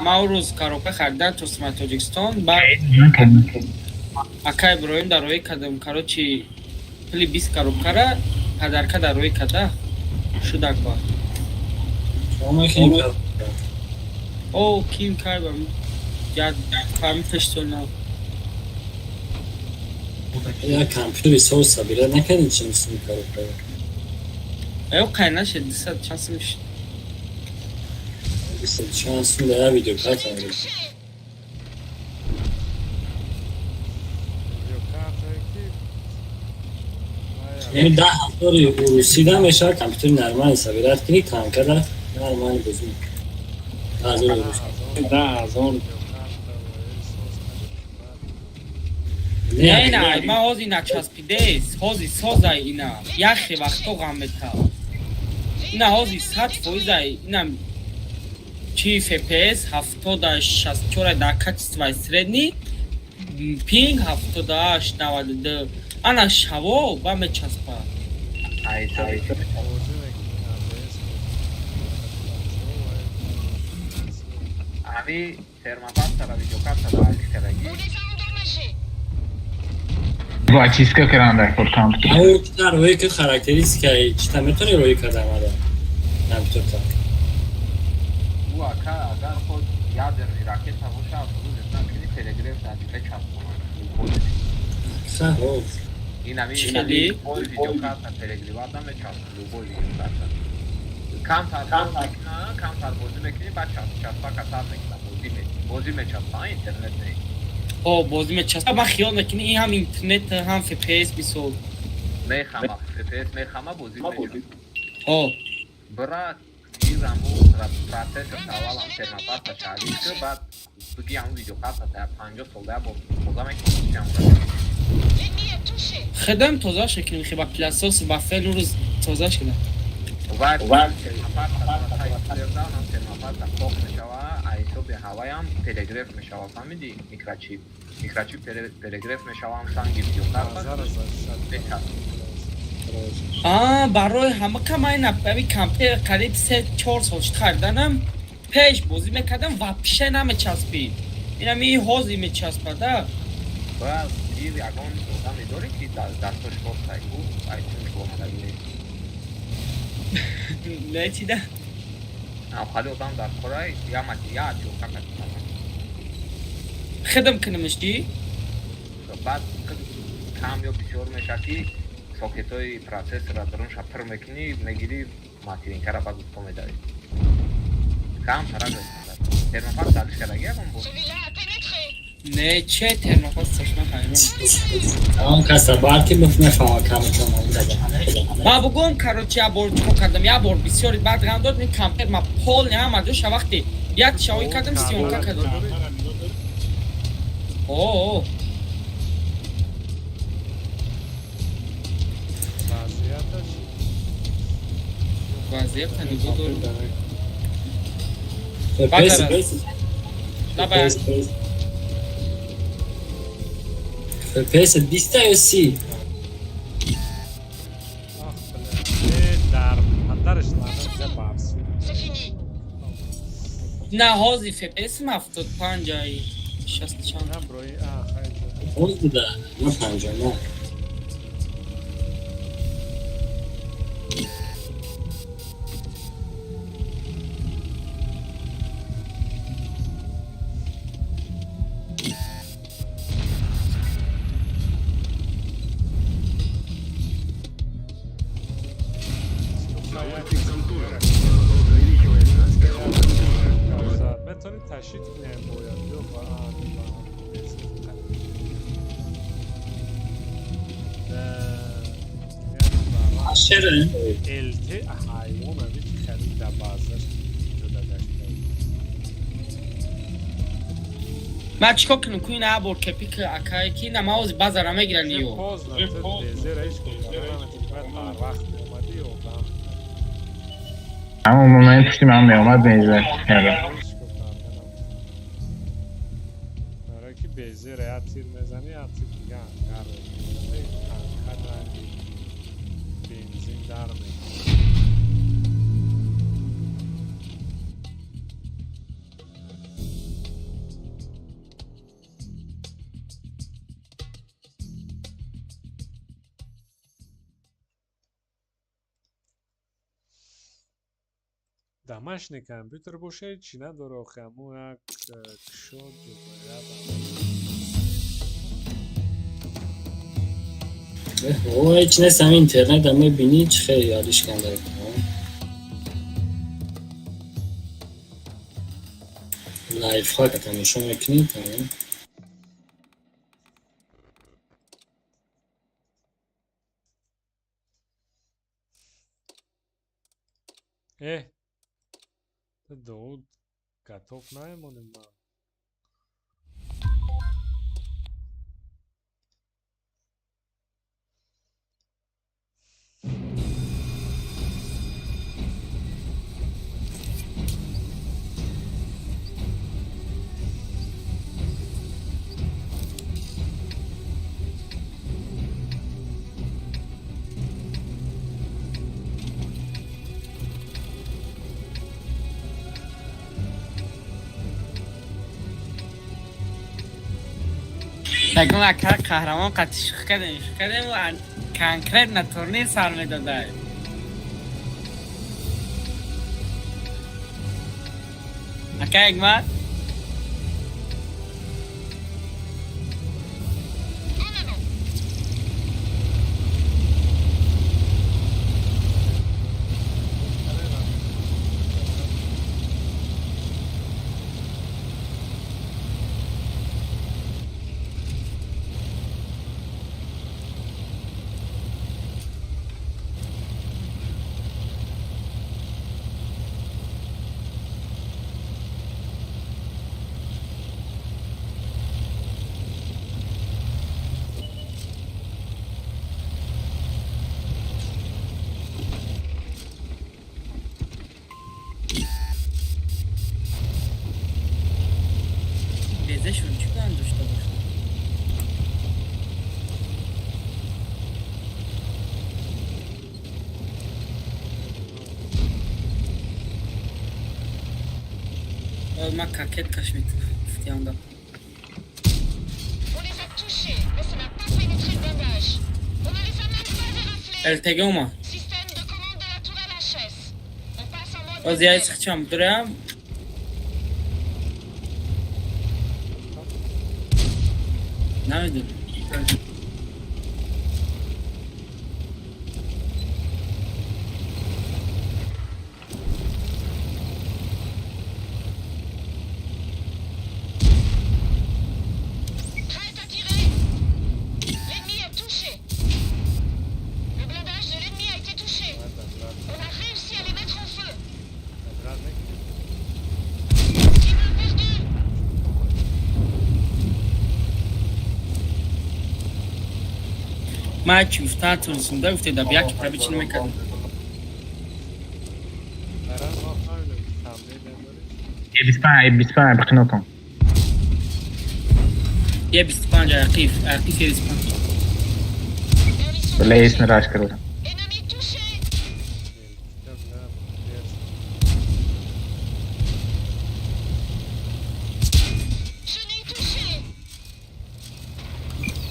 ман рӯз коробка харидам то симаи тоҷикистон ба акай броим дароӣ кардам короче пули 20 коробкара падарка дароӣ карда шудак ба شما خیلی о ким кайбам як фамиташтона یا کامپیوتر سوال سابیره نکردین چه میسونی کارو کنید ё қайнаша 200 чанс мешид شانسون در ویدیو کارت آمده یعنی 10 هفتاری روسی دا میشه کامپیوتر نرمال سابیرت کنی کام کرده نرمال بزنی 10,000 не ина ман ҳози начаспидес ҳози созай ина яхе вақто ғам метав ина ҳози 100% ина чи fps 70-64 дар качествои средни пинг 78-92 ана шаво ба мечаспа Ami termopasta la videocarta da Alcaraz. Mon défunt endommagé. با چیز که کردن رکورد کامپیوتر او در روی که خاراکتریستیکای چی تا میتونی روی کردن آده کامپیوتر تا Bu aka agar khod yaderni raketa boşa, bu yüzden ki telegraf sadece çarpma. Bu خب این همی چی؟ بول ویدیو کارتا تلگریوات هم چاپ بول ویدیو کارتا کم تر بازی میکنی بعد چسبا کسر میکنم بازی میچسبا اینترنت نه او بازی میچسبه من خیال میکنی این هم اینترنت هم FPS بیسو میخمه FPS میخمه بازی میچسبا او برا گیرمو پراتش اول هم ترمپارتا چالیش که بعد بگی همون ویدیو کارتا تا 50 ساله با بازا میکنم L'ennemi est touché. خدام توضیح شکل میخواه با پلاسوس با فعل روز توضیح شده و ترمپارتا تایپلردان هم ترمپارتا خوک میشوه ایسو به هوای هم تلگریف میشوه فهمیدی میکروچیپ تلگریف میشوه هم سنگی ویدیو کارتا برای همه کم این اپی کمپیر قریب 3-4 سال خریدنم پیش بازی میکردم و پیشه نمیچسبید اینم این حوزی میچسبده باید گیر یکان آدمی داری که دستش باز تایپو ایسو میکنه نه چی ده؟ خالی آدم در کورای یا مدیه جو کمک خدم کنمشتی؟ بعد کم یا بسیار میشه که ساکت های پروسس را درون شپر میکنی میگیری ماترینکه را باز تو میداری کم ترک رسنده ترمپار دالش کردگی هم بود Celui-là a pénétré. نه چه ترمپاس چشمه خیلی تمام کسا بارتی میفهمه کم کم بوده ما بگم کاروچی یه بار چکو کردم یه بار بسیاری بعد غم داد این کمپیر ما پول نه هم ادوش وقتی یک شوی کردم سیونکا کردم اوه وضعیت تنیگو دارم FPS 20 یا 30 در اندرش لعنت بارسی C'est fini. نه هازی FPS 75 جایی 60 چند هم بروی خیلی اون بوده نه 59 بتونی تشیید کنی باید یا با عشره الته حیوان همی که خرید در بازش جدا داشته من چیکار کنم که این عبور کپی که اکایی که نماز بازار همه گیرن یه نیو پاز نمتد دیزه رایش کن برای هر وقت اومدی و دم همون مومنتی من میامد نیزه برای که بیزه را تیر میزنی یا تیر دیگه انگار تنکه رنگی بنزین در میکنی домашний компьютер باشه چی نداره آخه همون یک کشاد جو باید او هیچ نیست همین اینترنت همه بینی چه خیلی یادش کنده لایف ها که تمیشون میکنی تمام داود کتاب نایمونیم ما بگم اکر قهرمان قطعی شخ کردیم و کنکرت نتورنی سر میداده اکر اگمت En avant. ma kaketkаш метунам гуфтиам да. On les a touchés, mais ça n'a pas pénétré le blindage. On ne les a même pas éraflés. Eltegoma. Système de commande de la tourelle HS. On passe en mode Oz яй désert. chiqcham durayam. Namidim. Prête à tirer. L'ennemi est touché. Le blindage de l'ennemi a été touché. On a réussi à les mettre en feu. Cible perdue. Ma çiftan turusunda gufte da biyak prabichini mekadam. برای ما خیلی تمرین نداری؟ 25 بقينا طن. Ye 25 aqif ye 25. Munitions ولا touchées. اسم راش كرودا. Ennemi touché. Chenille touchée.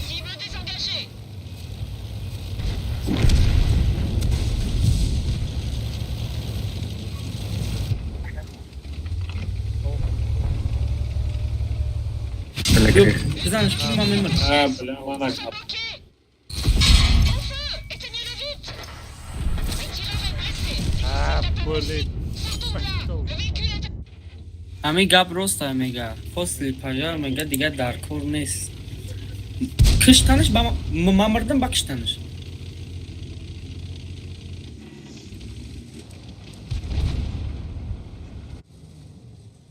Cible désengagée. ولا Yok كريس. bizden hiçbir zaman memnun. Ha bilen bana Mission manquée. Au feu. Éteignez-le vite. Le tireur est blessé. بولید Sortons de là. Le véhicule est... Ami gap rosta mega. Fosli pajar mega diga dar kor nest. Kış tanış mamardan bakış tanış.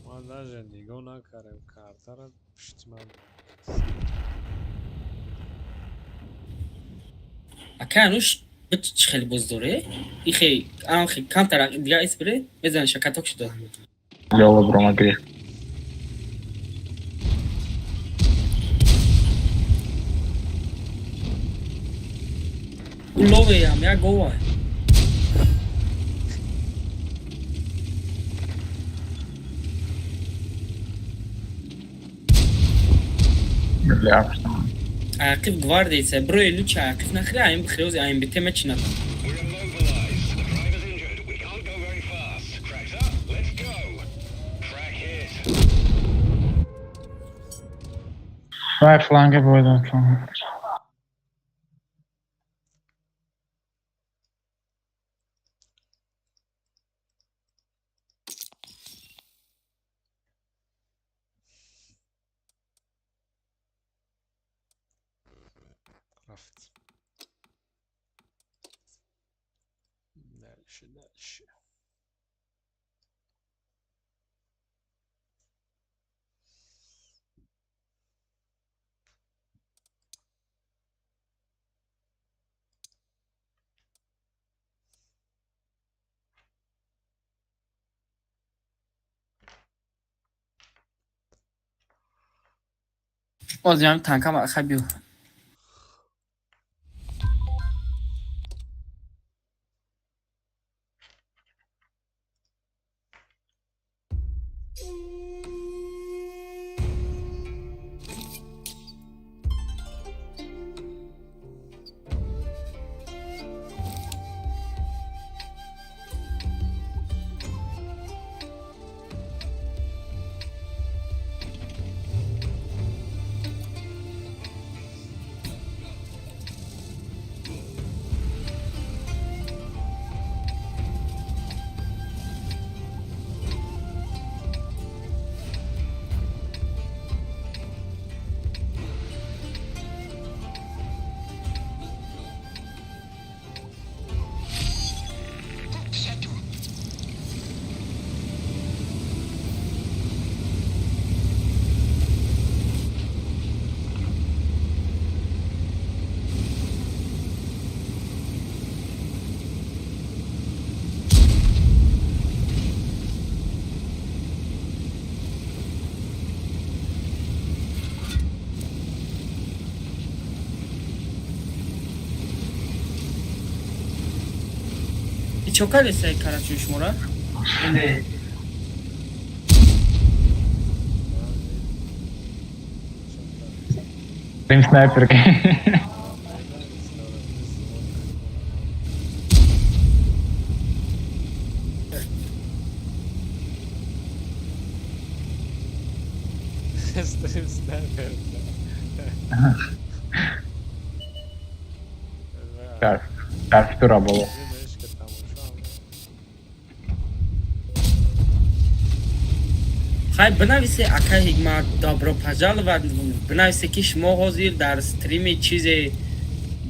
ما даже نگاه نکردم کارتا را پشتیبان Akanuş bıç خیلی بزرگه. İxi anxi kam taraf diga isbire bezan şakatok şuda. يلا برو ما كريس. Love ya ya gova. اللي عارف. Akif gvardiyse bro lucha akif nakhri ayım bkhroz ayım biteme çinat. We're immobilized. The driver's injured. We can't go very fast. Cracks up. Let's go. Crack hit. Vai flange boydan sonra. رفت دلشه باز هم تنکم خبیو. چوکا دسته کارا چون شما را؟ Stream sniper ke. Stream sniper. Tarf tu rabolo. хай бинависе ака ҳикмат добро пожаловать бинависе ки шумо ҳозир дар стрими чизе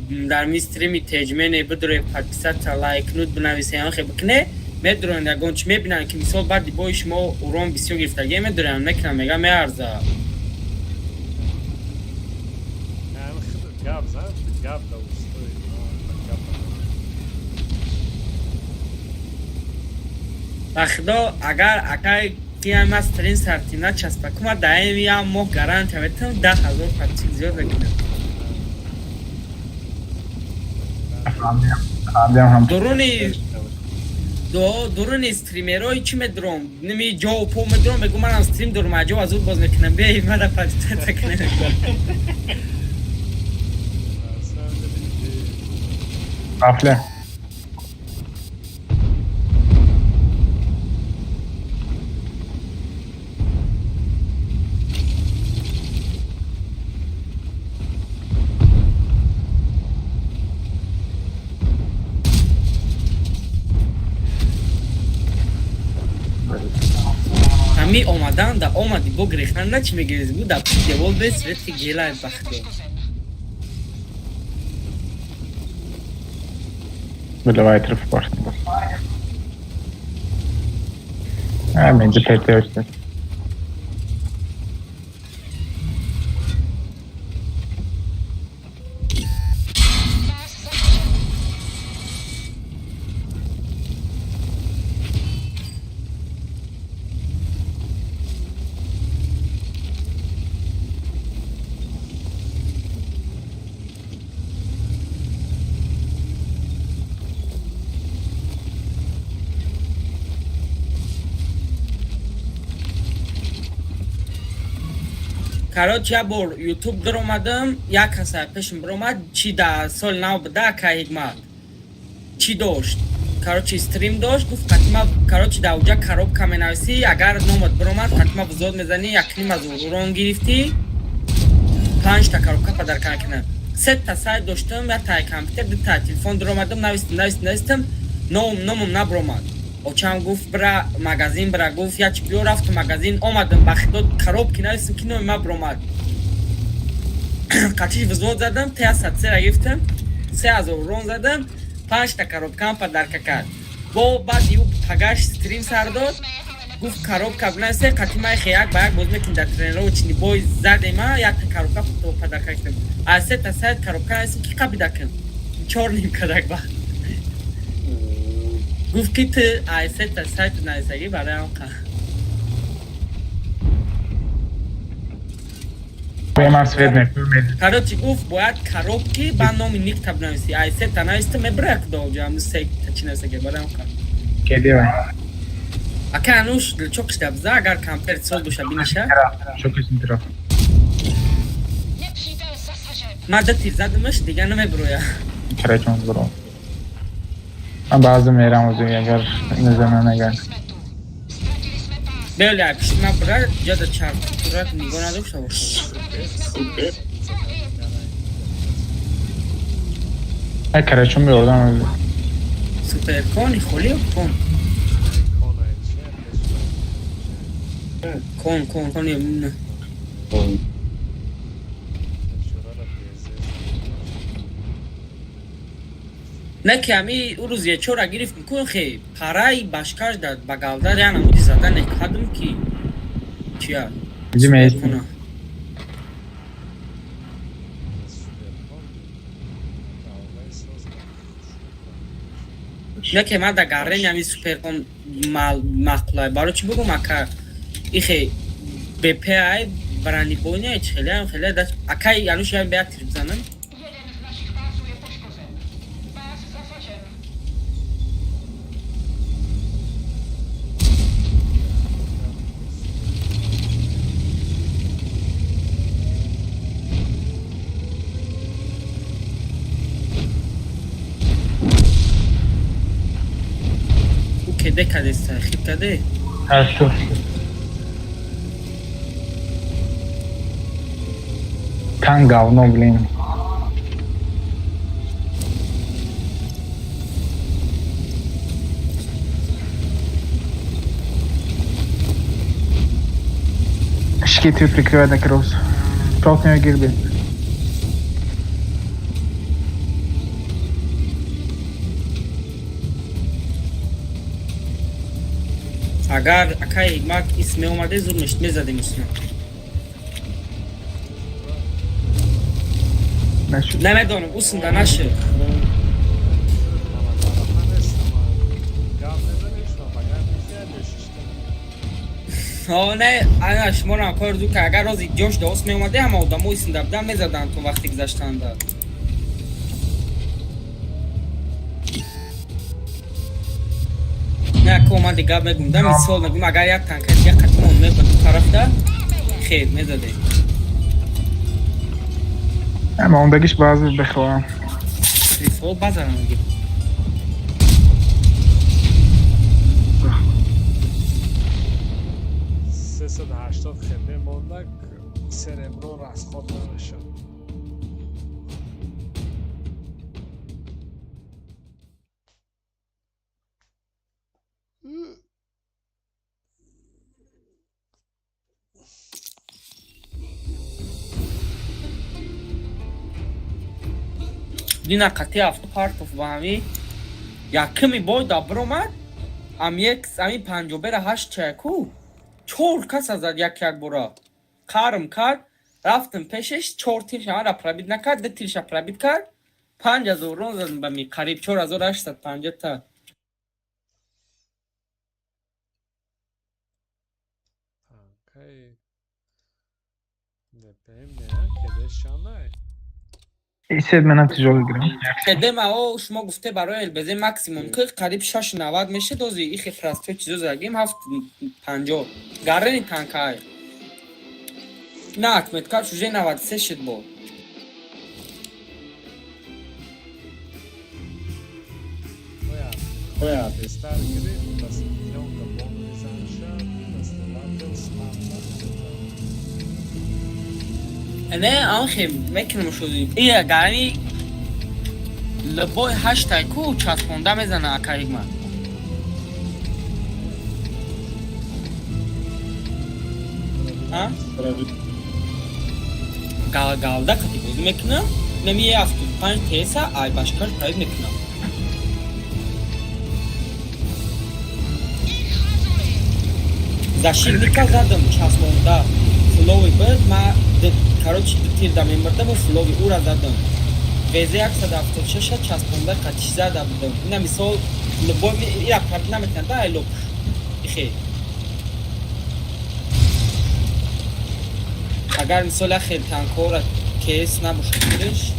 дар ми стрими TJMEN бидуре подписаться лайкнут бинависе янхе бикне медурон ягон чи мебинан ки мисол баъди бои шумо урон бисёр гирифтагӣ медуран мекунам мега меарза ба худо агар акай киама стрим сартина часпа кума даими ям моҳ гарантия метам 10,000 подписчик зиёд мекунам дуруни стримерои чӣ медуром ними ҷову по медуром мегӯ манам стрим дорум аҷо азур боз мекунам беи мада подписаться кунем Afle. ҳами омадан да омади бо гирехтан на чӣ мегирез бу да девол бе светки гелай бахто Выливай трифпорт. Меньше пятёрки. кароч я бор ютуб даромадам як каса пешим биромад чи да соли нав буда ака ҳикмат чӣ дошт карочи стрим дошт гуфт қатима карочи да уҷа коробка менависӣ агар номат биромад қатима бузод мезанӣ якним аз урон гирифтӣ 5 та коробка падарка мекунам 3 та сайт доштам ятаи компютер дута телефон даромадам навистам номам набиромад очам гуфт бира магазин бира гуфт яч биё рафту магазин омадам ба худо коробки навистам ки номи ма биромад қатиш визод задам теа сатсера гирифтам 3000 урон задам 5 та коробкам падарка кард бо баъди ӯ пагаш стрим сар дод гуфт коробка бинависе қатимаи хеяк ба як боз мекунӣ дар тренерҳо чини бой задема як та коробка падарка кардам аз 3 та сайт коробка нависем ки қабидакам 4 ним кадак ба гуфт ки ту аз 3 та сайт нависагӣ бароям қа короче гуфт бояд коробки ба номи никта бинависӣ аз 3 та нависта мебира як доҷам 3 та чӣ нависагӣ бароям қа Кедивай. ака ануш дилчокиш дабза агар компютер соз боша биниша Чокиш интироф. Не пшитай, засажай. ма да тир задамаш дига намебироя Чарачон бро. Ам баъзе мерам ӯзи агар незанан агар. бели пишти ма бира ҷада чарф сурат нигоҳ надошта боша Ай карачон биёрдам ӯзи. суперкони холӣ кон кон ёмина не ки ҳами ӯ рӯз ячора гирифтем кун хе параи башкаш дад ба гавдар яна муди зада некадм ки чия Иди меистӣ. куна не ки ма да гаррени ҳами суперкон мақулай барои чӣ бугум ака ихе бпай брани бойня хелеам хеле да акай януш ям бея тир бизанам Jeden z naszych pasów je poszkodzony. Pas zasadziony. خیده کده خیده کده هشتو Там говно, блин. Шкиты прикрывай на кросс. Толкни гирби. اگر اکای ماک اسم اومده زور نشت میزدیم اسم نشد. نمیدونم اسم دا نشه نه انا شما رو کار دو که اگر روزی جوش دا اسم اومده همه آدمو اسم دا بدن میزدن تو وقتی گذاشتن دا نه که اومده گب میگم دا مثال میگم اگر یک تنکه یک قطمون میبن تو طرف دا خیر میزده اما اوندگیش بعضی بخواهم ریفال بزنم میگم 380 خیلی مونده سربرو را از خود نمیشه دینا قطعی افت پارت با همی یکمی بای دابر اومد ام یک سمی پنجو بره هشت چکو چور کس از یک برا قارم کرد رفتم پیشش چور تیرش همه را پرابید نکرد ده تیرش پرابید کرد 5000 رون زدم به می قریب 4850 تا تانکای نپیم نه که دشانه ایسید منم تجارت گرم قدم او شما گفته برای البزه مکسیموم که قریب 690 میشه دوزی ای خفرسته چیزو زدیم 750 گرنی تانکای نه اکمت کار شوژه 93 شد بود Koja testar gre, da se pljonka bombi zanša, da ste latel smata. نه آخه میکنم شدیم این گرمی لبای 8 تایکو چسبونده میزنه اکایگ من ها؟ گالده کتی بازی میکنم نمیه 75 تیسا ای باشکاش پراید میکنم زشیر نیکا زدم چسبونده فلوی بود ما کاروچ تیر دم میمردم و فلوی او را زدم ویزه 176 چسبونده کتیش زده بودم اینا مثال لبای ایرا پرد نمیکنده ای لب خیلی اگر مثال خیلی تنکو را کیس نباشه تیرش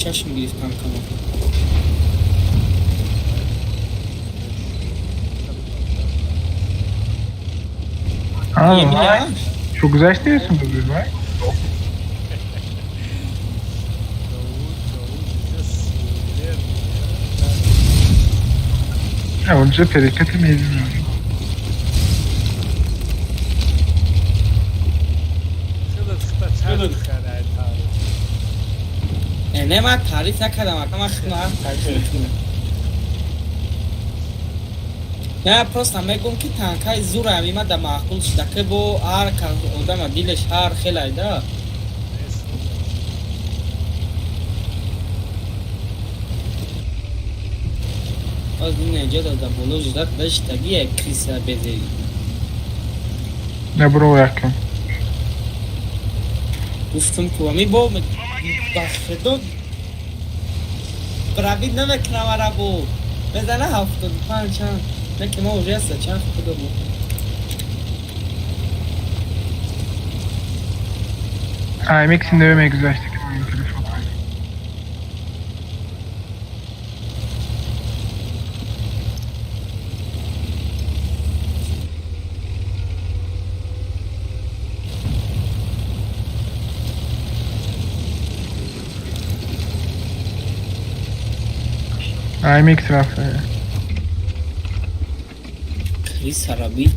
چشم گرفتم کنم Çok güzel diyorsun bu bir bak. Ya önce pereketi mi izin نه من تعریف نکردم اما من خیلی تعریف نکنم نه پروستم میگم که تانکای زور همیمه در معقول شده که با هر آدم دیلش هر خیلی ایده از این اینجا در بلو جدت داشتگی یک کریس بزیری Ne bro yakın. گفتم که همی با بخدو برابید نمیکنم را بو بزنه 75 چند نه که ما اوجه هسته چند خدا بود IMX'in de میگذاشته که من اینطوری فوت کنم. IMX رفته. کریس عربی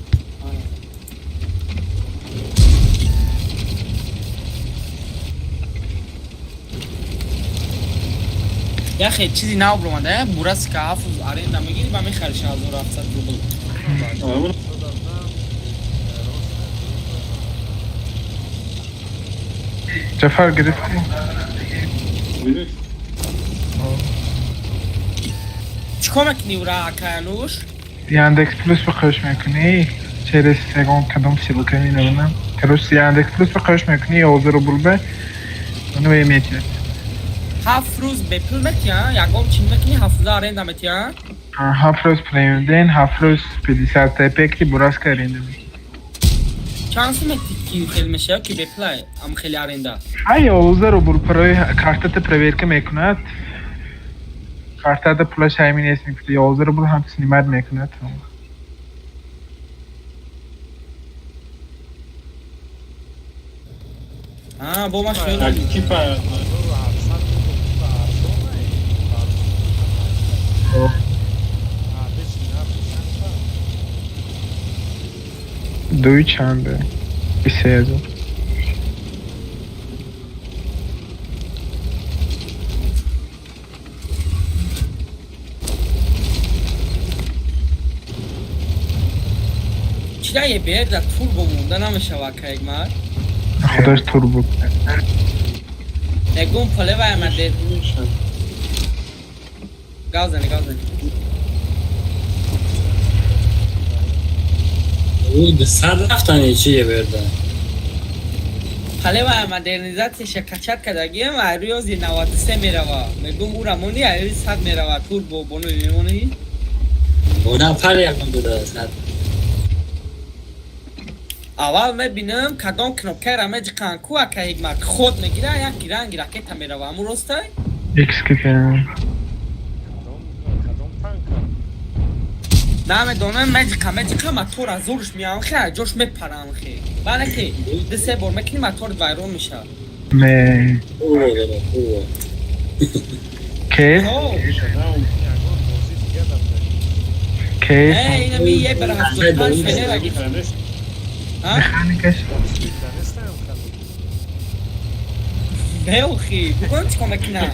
یا خیلی چیزی نو برمانده بورس که حافظ آرنده میگیری با میخری 1700 روبل. جفر گرفتی؟ چیکار میکنی او را کانوش؟ یاندکس پلوس بخوش میکنی؟ چهره سگان کدام سیل کنی نبینم کروس یاندکس پلوس بخوش میکنی 1000 روبل به اونو به میتید 7 روز بپل میتیان یکم چین میکنی 7 آرنده میتیان 7 روز پریمیوم دین 7 روز 50 تا پکتی براس کرینده چانس میتی کی خیلی میشه که بپلای ام خیلی آرنده های 1000 روبل پروی کارتت پرور که میکند کارتت پلاش همین اسم میکنه 1000 روبل هم سنیمت میکند با ما خیلی کی پر دوی چنده 23000 چرا یه بیر در طول بمونده نمیشه واقعا یک مرد خودش تور بود نگون پله وای آمده گازنی اوی به صد رفتن چیه بردن پله وای مدرنیزاتش کچت کدگیم و روز 93 میروه میگم او رمونی ایری 100 میروه تور بونو میمونی اونم پر یکم بوده صد اول میبینم کدام کنوپکه را میجقن کوه که یک مرد خود میگیره یکی رنگی راکت میروه امو رسته؟ ایکس که کنم نمیدونم میجقه موتور از زورش میام خیلی جوش میپرم خیلی بله که دو سه بار میکنی موتور ویرون میشه می کیس کیس اینم یه بر 75 فعلی را گیت مخانیکش بیوخی بگم چی کنم کنم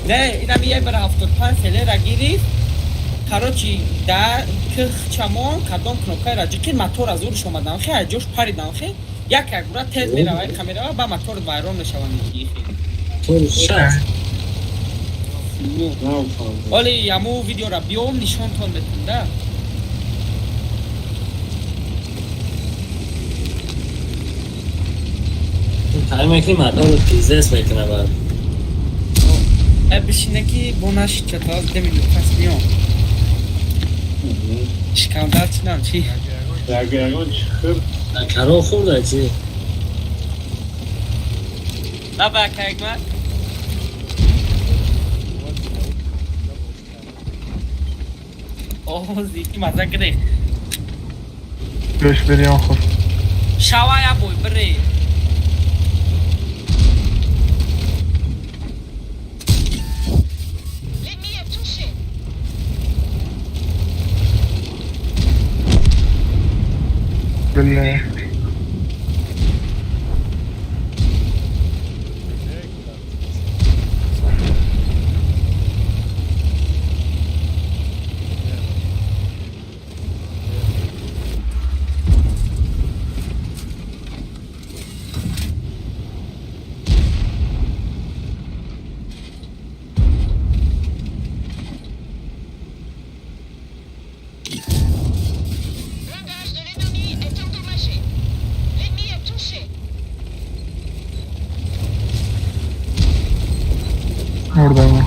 نه اینم یه بر 75 فعلی را گیرید خراچی در کخ چمان کدام کنوکای را جکین موتور از اورش اومدن خیلی جوش پریدن خیلی یک گوره تیز میروه یک میروه با موتور ویرون نشون میگی تو شد ولی امو ویدیو را بیام نشان تون بتونده تایی میکنی مدار رو تیزه میکنه بعد بشینه که بونش چطور دمیدو پس بیام شکم در چنم چی؟ درگرگان چخر کرا خورده چی؟ نه با که اگمه اوه زیتی مزه گره جوش بریم خود شوای بوی بره L'ennemi est touché. بله Blindage de l'ennemi est endommagé. L'ennemi est touché. orada mı?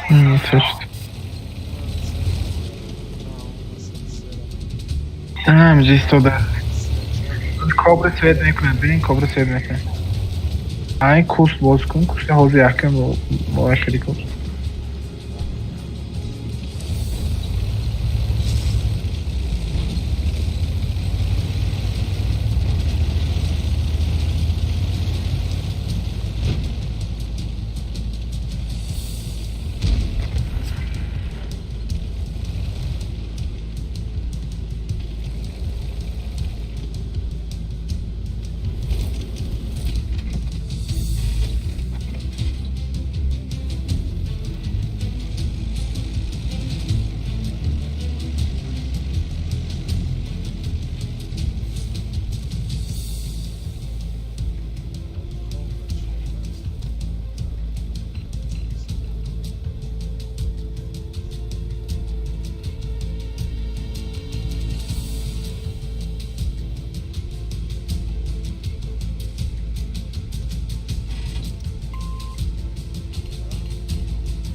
چه شد همینجا ایستاده کابل سوید میکنه ببین کابل سوید میکنه این کورس باز کن کورس حاضر یحکم با اشکالی کورس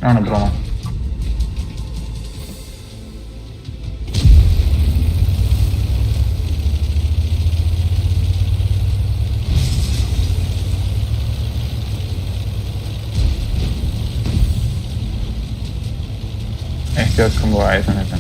نه برام احتیاط کن با آیتون هستن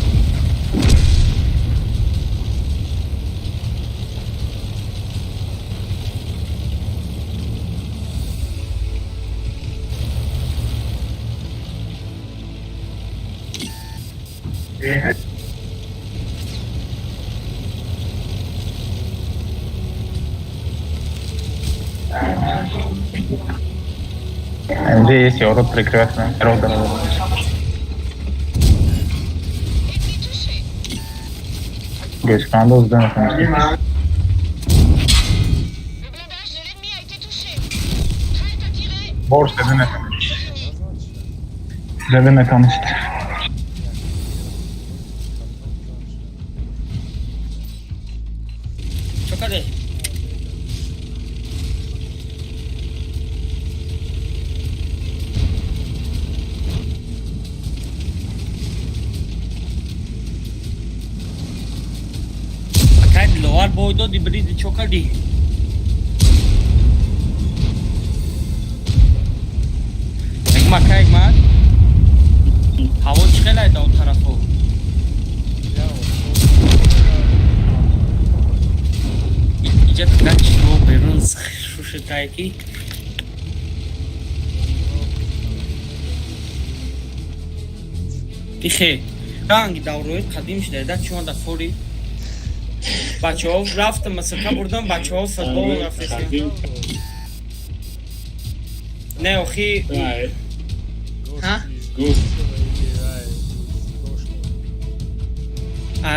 Здесь Рота прекрасно. Рота. Геш, Рандом сдан. Le blindage de l'ennemi a été touché. Prête à tirer. Borç dedin tanıştı. چکده اکاید لوار بایدو دی برید چکدی اگه مکاید مد هوا چخیل ایده اون طرفو اینجا تکچ رو بیرون شوش تایکی دیخه رنگ دوروی قدیم شده ده چون در فوری بچه ها رفتم مسکه بردم بچه ها فوتبال رفتیم نه اخی ها؟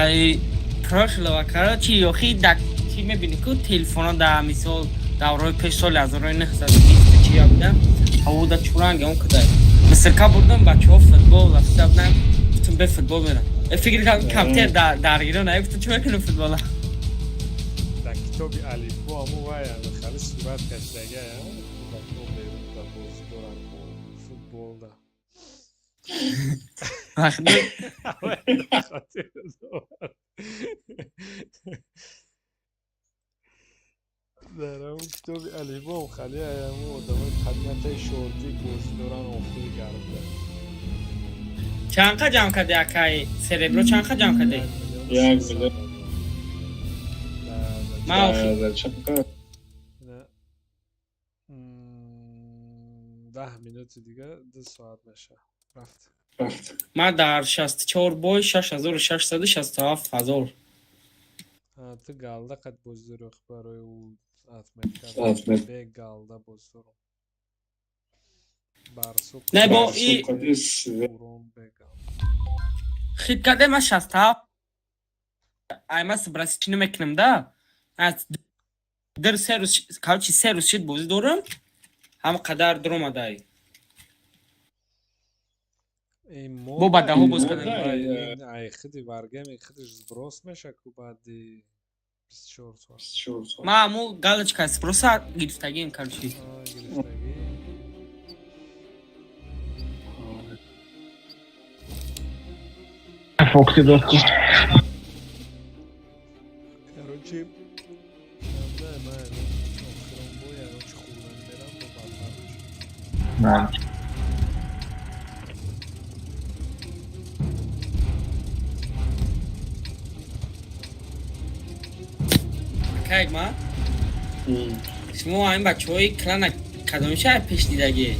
ای پراش لوکارا چی اخی دک چی میبینی که تلفن ها در مثال دورای پیش سال 1920 چی ها بودم هوا در چورنگ اون کده مسکه بردم بچه ها فوتبال رفتم گفتم به فوتبال میرم فکر کنم کمتر در ایران هایی گفتم چه میکنم فوتبال در کتابی الفبا همون وای خیلی صورت کشیدگی فوتبال ده در همون کتابی الفبا هم خیلی همون آدمای خدمت شورتی گوشداران افتی کرده چند جمع کرده اکای سربرو چند جمع کرده؟ 1 میلیون ما در چند 10 minut دیگه 2 ساعت میشه رفت ما در 64 بای 6667,000 تو گالده قد بزرگ برای او اتمت به گالده بزرگ برسوک نه با ای خید کرده ما 67 ایما سبراسی چی نمیکنم ده از در 3 روز کالچی 3 روز شد بازی دارم هم قدر درم ادای بو بعد هو باز کردن ای خیلی ورگه می خیلیش زبراست میشه که بعدی 24 ساعت ما همو گالچ کس پروسا گرفتگی این کالچی فوکسی داشتی. короче نه من آخرام باید چه خودم برم با بدتر بله. کاک ما شما این بچه های کلان کدام شهر پیش دیدگی نمسه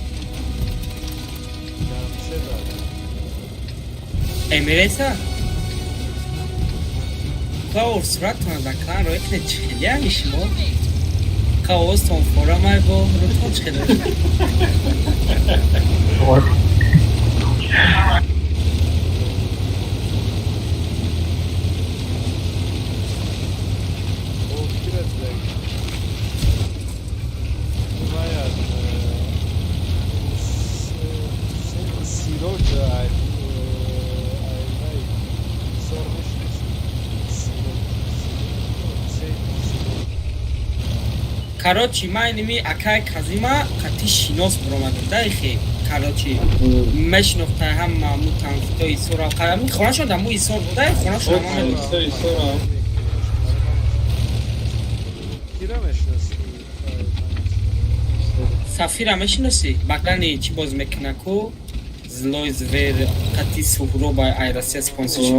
دارم امیرسا که ارسرات تون در کلان روی کنه چخیلی همی شما که آواز تون فورا مای با رو تون چخیلی карочи майними акай казима қати шинос буромадем дайхе карочи мешнохта ҳама му танфитои исора қадами хонашон даму исор буда хонашон сафира мешиноси баклани чӣ боз мекунаку злой звер қати суҳроба айрасия спонсорши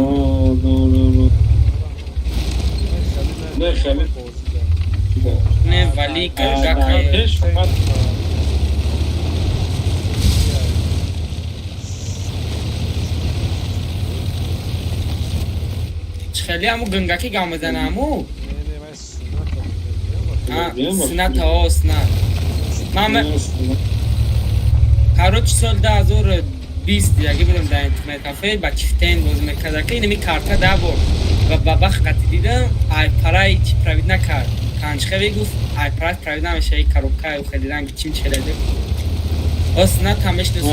не вали гаргакай хеле аму гангаки гам мезана аму сната осна мама кароч сол 2020 яги будем дар интернет кафе ба чифтен боз мекардаки ними карта дабор ва ба бахқати дидам ай парай чи правид накард канчхеви гуфт ай парай правид намеша ин коробка хели ранги чим челеде осна тамеш дес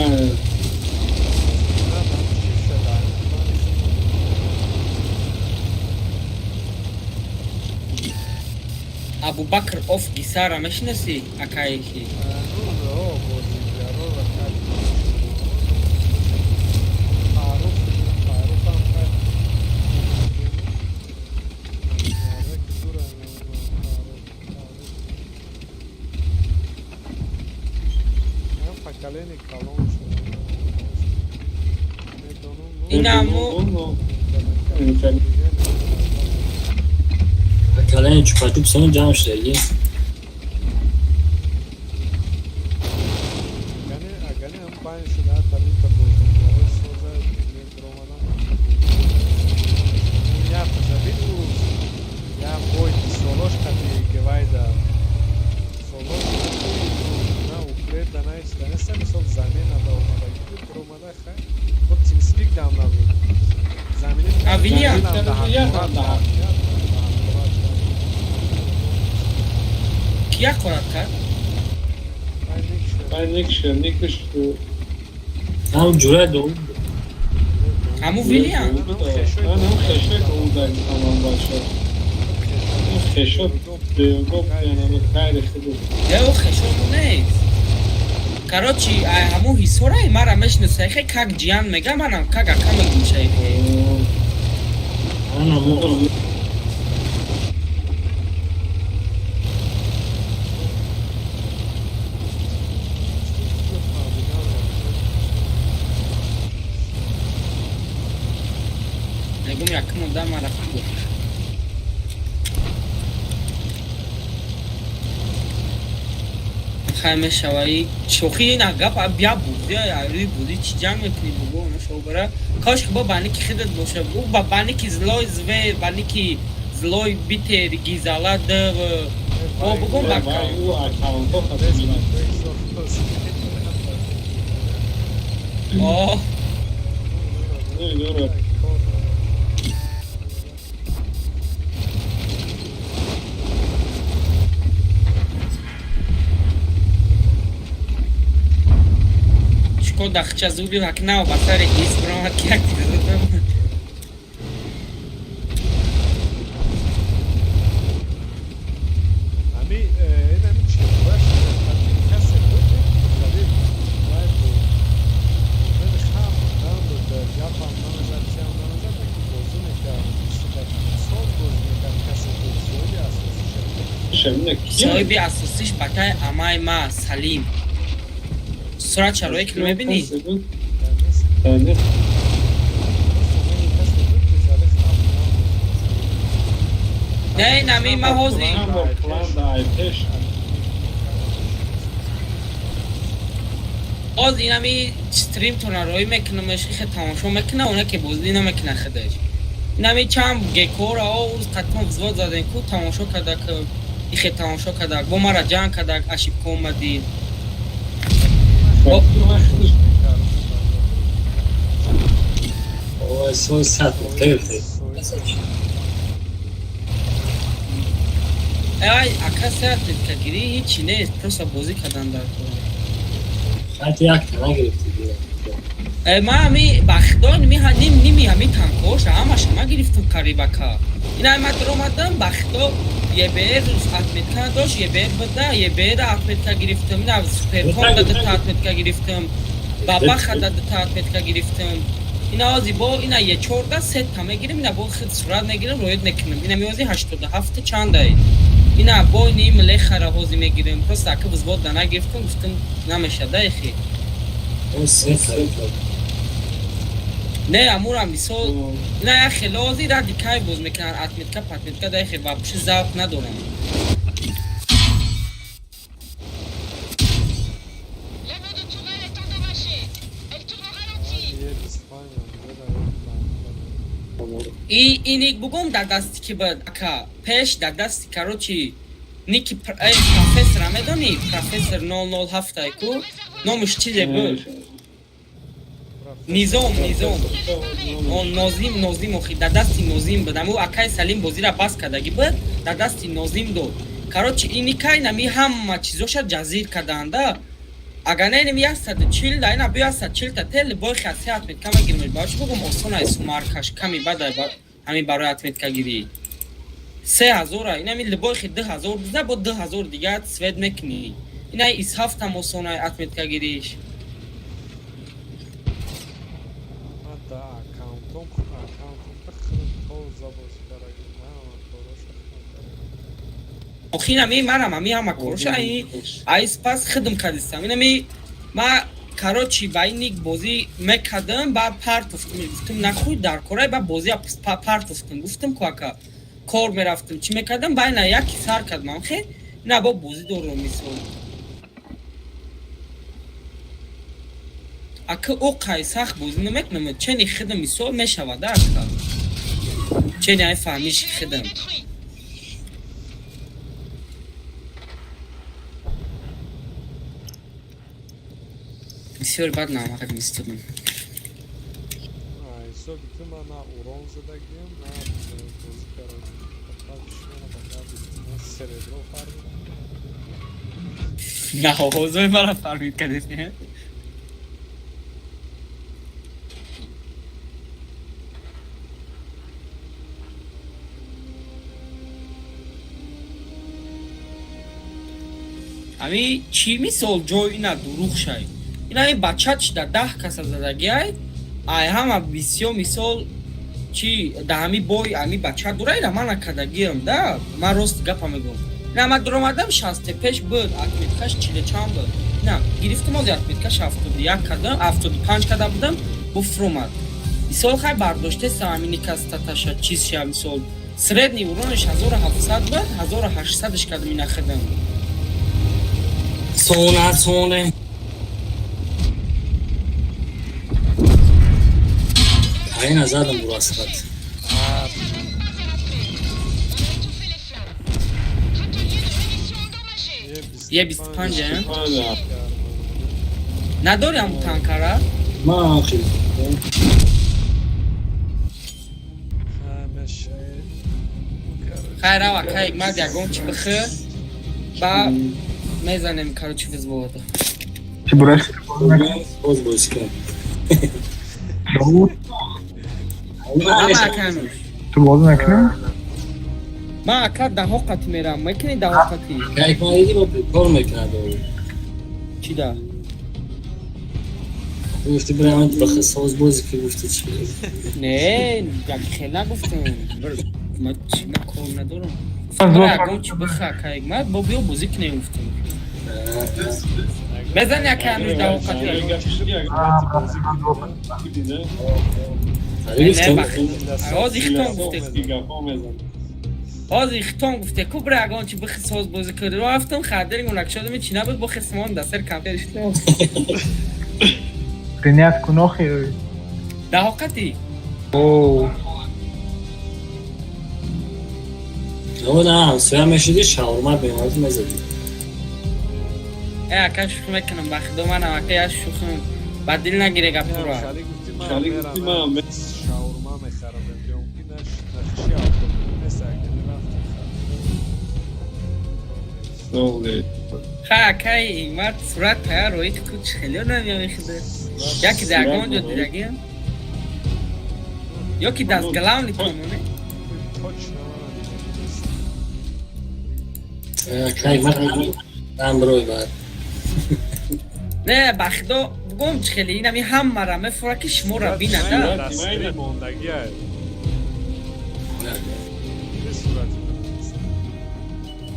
абу бакр оф гисара мешнаси акаики اینامو کلان چوپاچوپ سون جمع شده دیگه کیا خورد کرد؟ نیکش همون جوره دوم همون ویلی هم؟ همون خشه که اون در تمام باشه اون خشه گفت یعنی خیلی خوبه یا اون خشه اون نیست کراچی همون حسوره مرا مشنسه خیلی کک جیان میگه منم کک اکا میگم شایی نگم یکم مونده مرا خوب خیمه شوایی شوخی این اگه بیا بودی یا روی بودی چی جمع میکنی بگو اونو شو برا کاش که با بانی که خیدت باشه بگو با بانی که زلوی زویر بانی که زلوی بیتر گیزاله ده و بگو بکر آه دخچه زودی حکنه و بسر ایست برام حد که یک دیگه دادم همی این همی چی باش کسی بود جدید باید بود من خواهم دارم در جاپان نامزد چه هم نامزد اینه کی؟ صاحبی اساسیش بکای امای ما سلیم سرعت چرایی که میبینی؟ بله. نه نمی ما حوزی هم با پلان دا آیتش باز این همی ستریم تونروی میکنمش خیلی تماشا میکنه اونه که بازی نمیکنه خودش این همی چند گیکور اوز قطعا وزواد زدن که تماشا کرده که خیلی تماشا کرده با مرا جنگ کرده اشیب که اومدی اوه سوی ساعت مختلفه ای اکا ساعت که گیری هیچی نیست پروسا بازی کردن در کنم خیلی یک تنه گرفتی دیگه ما همی بختان نیمی همی تنکاش همش ما گرفتم قریبکا این همه در اومدم بختا یه بیر اتمیتکا داشت یه بیر بده یه بیر اتمیتکا گرفتم نه سوپرکام داده تا اتمیتکا گرفتم بابا خداده تا اتمیتکا گرفتم این آزی با این یه 14 ست همه گیرم این با خود سرعت نگیرم روید نکنم این همی آزی 87 چند هایی این با این ملی خرا حوزی میگیرم پس اکا بزباد دانه گرفتم گفتم نمیشه دایخی اون سه خرید نه امورم میسال نه خیلی آزی را دیکای باز میکنن اتمیتکا پتمیتکا دایخی و بشه زوق ندارم La voie de tourelle est endommagée. Elle tourne au ralenti. اینی بگم در دستی که بود اکا پیش در دستی کاروچی نیکی پروفسور همه دانی پروفسور 007 ایکو نامش چیزه بود نیزام اون نازیم اخی در دستی نازیم بود امو اکای سلیم بازی را بس کردگی بود در دستی نازیم داد کاروچی اینی کای نمی همه چیزوشا جزیر کردنده اگر نه نمی 140 دا اینا بیا 140 تا تل بای خاصیت می کم گیرم باش بگم اصلا اسم مارکش کمی بده همین برای اتمیت گیری 3000 اینا می لبای خود 2000 بزنه با 2000 دیگه سوید میکنی اینا اسحاف تا اصلا اتمیت گیریش آخینا می مرم همه کارش ایس پس خدم کردستم اینا می ما کاروچی با این بازی میکردم با پارت گفتم نخوی در کارای با بازی پارت گفتم که اکا کار میرفتم چی میکردم با اینا یکی سر کردم خیلی نه با بازی دارم میسول اکا او قای سخت بازی نمیکنم چنی خدم میسول میشود اکا چنی های فهمیش خدم بسیار بد نامحق میستودم ایسا بیتون من نه اوران زدگیم نه بازی کردم سربرو فرمید نه حوضای مرا فرمید کردیست نه امی چی میسال جای اینا دروغ شای اینا این بچه‌چ در 10 کس زدگی های ای همه بسیار میسال چی در همی بای همی بچه دوره اینا من کدگیم ده من راست گپا میگم نه من در آمدم 60 پیش بود اتمیتکش 40 چند بود نه گرفتم از اتمیتکش 71 کردم 75 کرده بودم بفر اومد میسال خیلی برداشته سامینی کستتش چیز شد میسال سردنی ورونش 1700 بود 1800ش کردم این خدم سونه این از آدم براسخت On a étouffé les flammes. Râtelier de munitions endommagées. یه 25 نداری همون تنکره؟ ما آخی خیره و که یک مرد یکم چی بخیر با میزنیم کارو چی فیز بوده چی برش باز بازی کن همه اکنوش تو باز نکنم من اکر 10 قطی میرم میکنی 10 قطی یک مایدی با کار میکنه داری چی ده؟ گفتی برای من بخیر ساز بازی که گفتی چی نه یک خیلی نگفتم من چی من کار ندارم فوتبال اگم چی بخواه که اگمت با بیا بازی کنه افتون بزن یک هنوز دواقتی نه بخیر آز ایختان گفته آز ایختان گفته که برای اگم چی بخی ساز بازی کرده رو افتون خردرین اون اکشاده می چی نبود با خسمان دستر کمتر اشتون قنیت کناخی دواقتی نه همسوی هم شدی شاورما بیمارد مزدی اکا شوخ میکنم بخدو من هم اکا شوخم بعد دل نگیره گپ رو خالی گفتی من شاورما میخرم بیام که نخشی آفرین نیست اگه نرفتیم خواه اکای ایمت صورت پایا روی که کچ خیلی رو نمیام خیده یکی درگان جو دیدگیم یکی دست گلاو نیتونونه من بروی باید نه بخدا بگم چه خیلی اینمی هم مرمه فرق شما را بینه نه دستگیری موندگی های به صورتی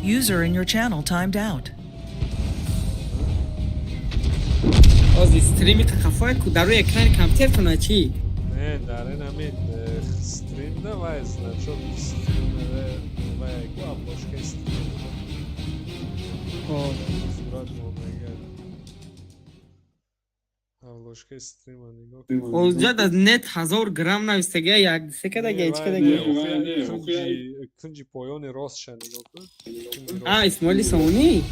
User in your channel timed out. از استریمی تخفای که در روی اکران کمتر کنه چی؟ نه داره نمید استریم ده وایز نه چون استریم ده وای گو ابلوشکه استریم صورت موندگی ابلوشکه استریم ها نگاه اوزجاد از نت 1000 گرم نوستگی یک دیسه که دیگه ایچ که دیگه کنجی پایان راست شد نگاه کن اسمالی سامونی؟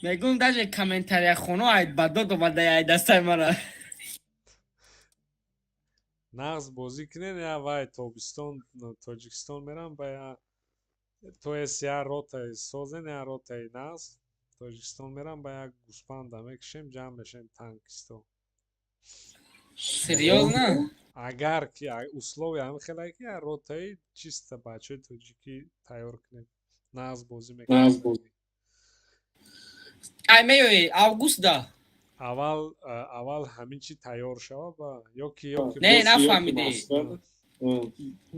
میگم داشت کامنتاری خونو آید بداد و بده آید دسته مرا نغز بازی کنین یا وای تابستان تاجیکستان میرم با تو اسیا روتا سازن یا روتا نغز تاجیکستان میرم با یک گوسپند میکشیم جمع بشیم تانکستان سریاز نه؟ اگر که условия هم خیلی که روتای چیست بچه تاجیکی تیار کنیم نغز بازی میکنیم ای میوی اوگوست دا اول همین چی تیار شود با یکی نه نفهمیده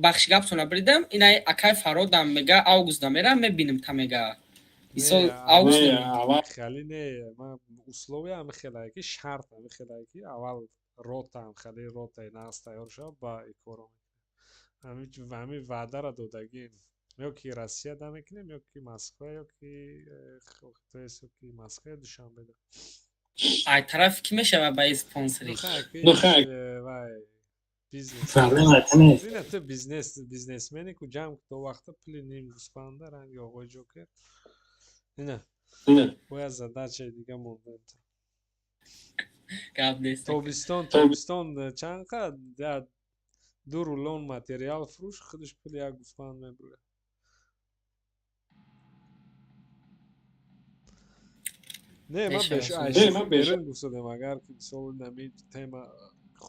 بخش گپ تونه بریدم اینای اکای فرادم میگه اوگوست دا میرم میبینم تا میگه ایسال اوگوست خیلی نه من условия هم خیلی که شرط هم خیلی که اول روتا هم خیلی روتای نغز تیار شود با ایکورم همین وعده را دادگیم یا که روسیه دا میکنیم یا که مسکو یا که تویس یا که مسکو دوشنبه دا ای طرف کی میشه با اسپانسری وای بیزنس نه تو بیزنسمنی که جمع تو وقت پلی نیم گوسپنده رنگ آقای جوکر نه باید زده دیگه مونده تابستان چند قد دو رولون ماتریال فروش خودش پلی یک گوسپند میبره نه من بهش عشق بیرون گفتم اگر که سال نمید تیما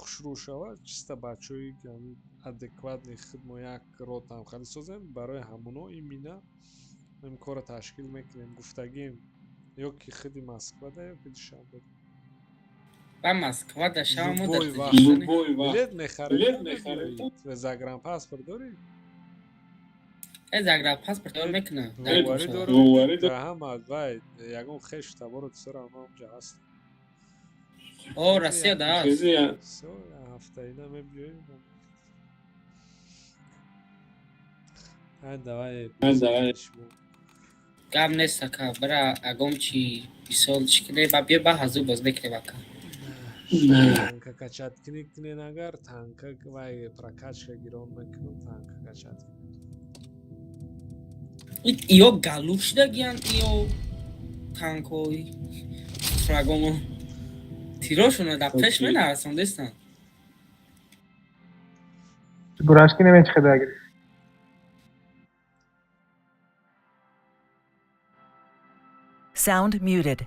شروع شود چیستا بچه‌ای که همین ادکوات خدمت یک روت هم خیلی سازم برای همونا این مینا این کار تشکیل میکنیم گفتگیم یا که خیلی مسکو ده یا که دوشنبه ده با مسکو ده شما مدت بلیت میخرید و زاگرام پاسپورت داری؟ ای زاگرام پاسپورت دار میکنه رواری دارم که هم وای یکم خش تبارو سر اما اونجا هست او رسیه ده هست سو هفته اینا میبیویم دوای گم نیست که برای اگم چی بیسال چکنه با بیا با هزو باز بکنه بکن تانکا کچات کنین اگر تانکا وای پرکاچ گیرون میکنم تانکا کچات ایو گلوش دگیان ایو تانکوی فراگونو تیروشونو در پش می نرسونده استن براشکی نمیچ خداگری Sound muted.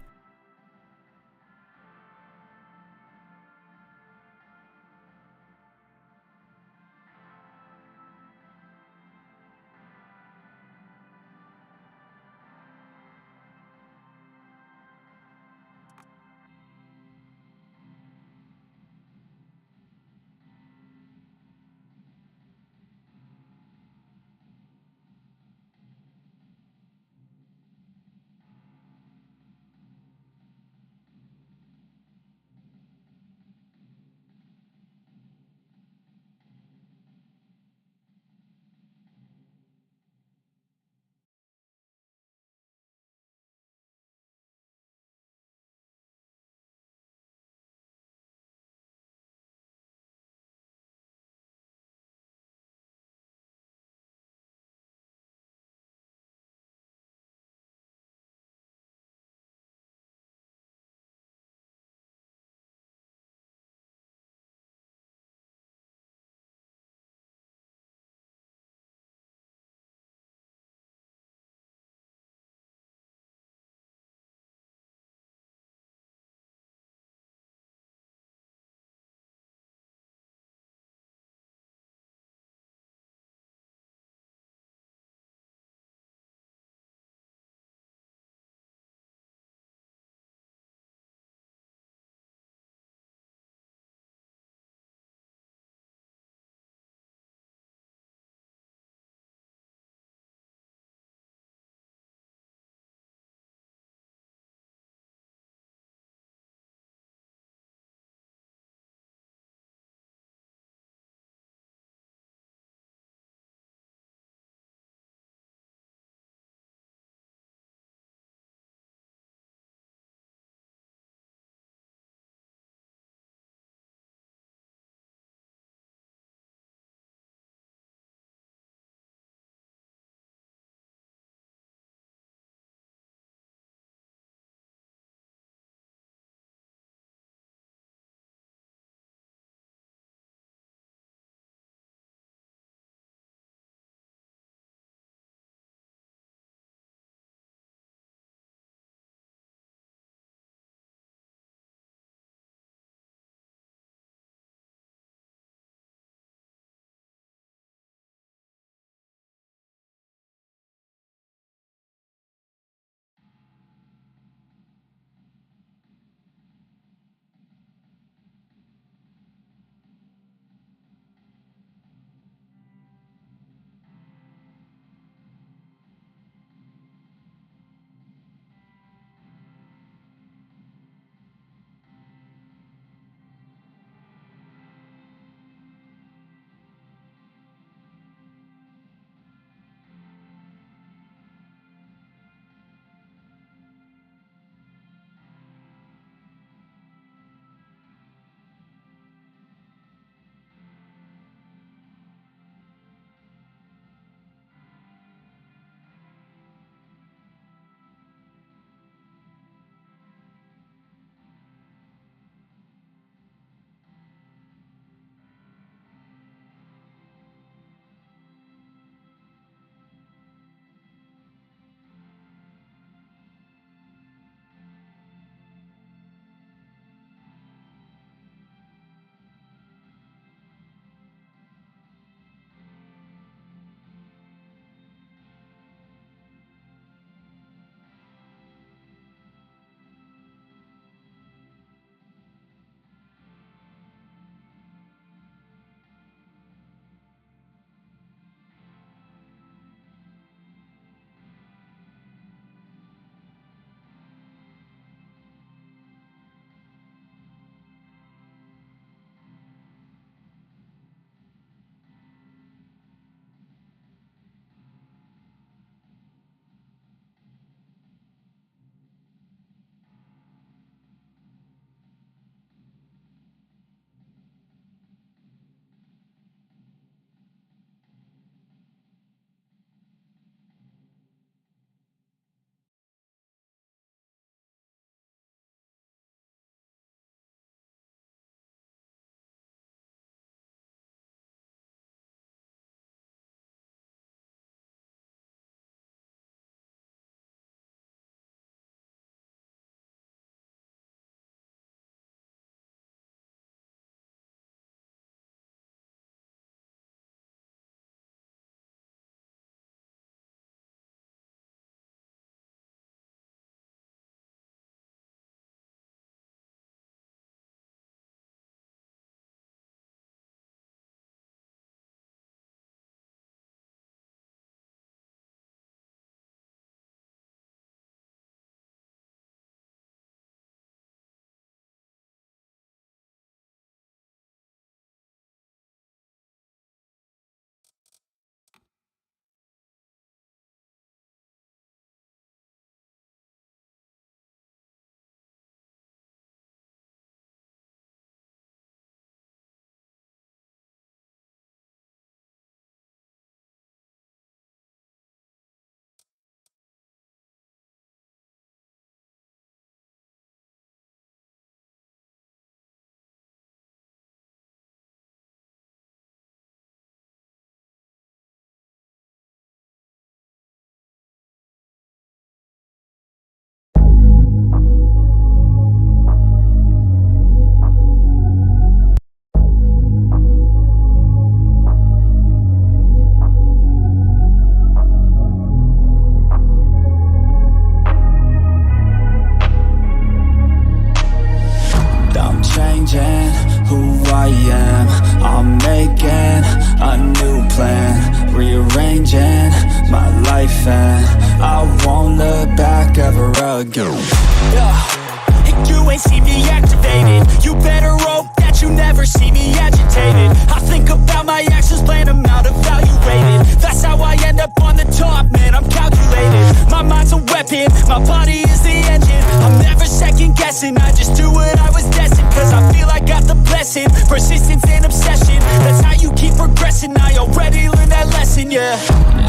go. You ain't see me activated. You better hope that you never see me agitated. I think about my actions, plan them out, evaluated. That's how I end up on the top, man, I'm calculated. My mind's a weapon, my body is the engine. I'm never second guessing, I just do what I was destined. Cause I feel I got the blessing, persistence and obsession. That's how you keep progressing, I already learned that lesson, yeah.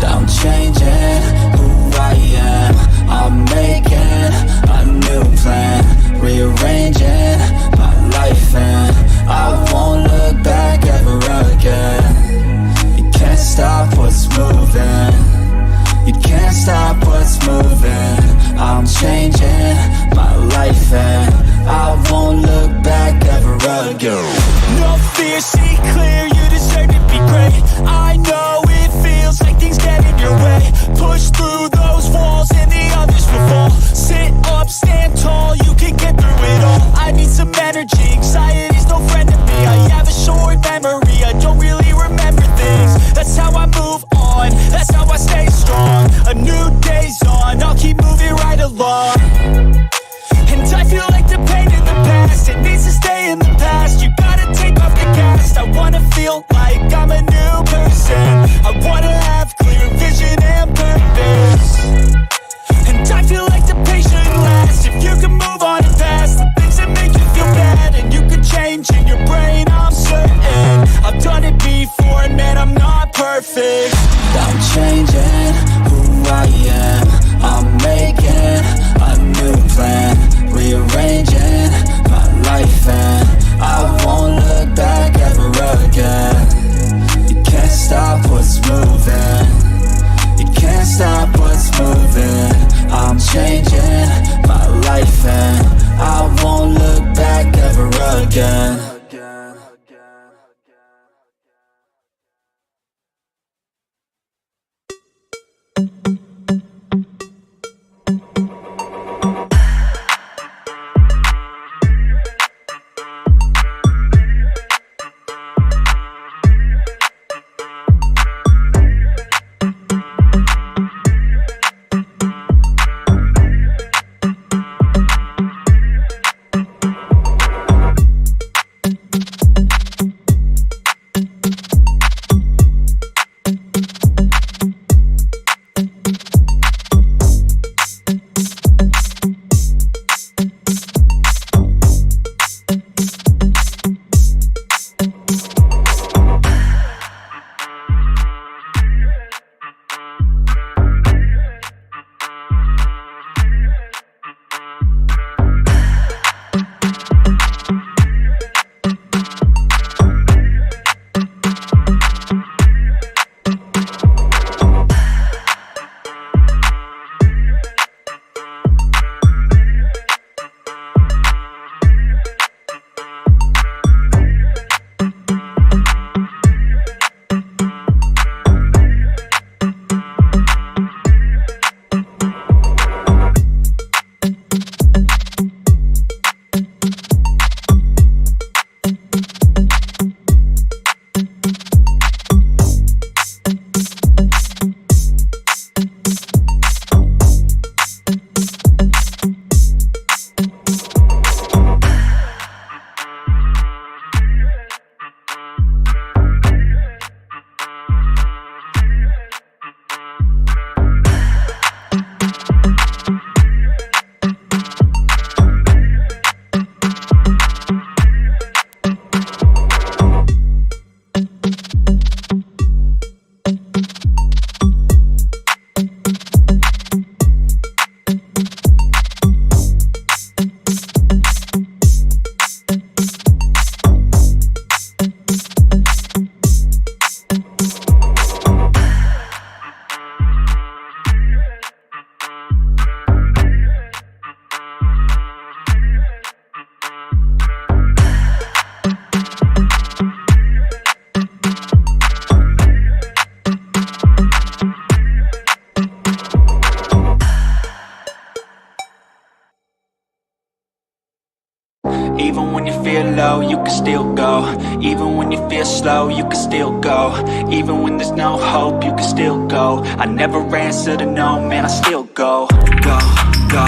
I'm changing who I am. I'm making a new plan, rearranging my life, and I won't look back ever again. You can't stop what's moving. You can't stop what's moving. I'm changing my life, and I won't look back ever again. No fear, see clear, you deserve to be great. I know it feels like things get in your way. Push through those walls and the others will fall. Sit up, stand tall, you can get through it all. I need some energy, anxiety's no friend to me. I have a short memory, I don't really remember things. That's how I move on, that's how I stay strong. A new day's on, I'll keep moving right along. And I feel like the pain in the past, it needs to stay in the past. You gotta take off the cast. I wanna feel like I'm a new person. I wanna have clear vision and purpose. And I feel like the pain shouldn't last. If you can move on and past the things that make you feel bad, and you can change in your brain, I'm certain. I've done it before, and man, I'm not perfect. I'm changing who I am. I'm making a new plan, rearranging my life, and I won't look back ever again. You can't stop what's moving. You can't stop what's moving. I'm changing my life, and I won't look back ever again. Even when you feel low, you can still go. Even when you feel slow, you can still go. Even when there's no hope, you can still go. I never answer to no, man, I still go. Go, go,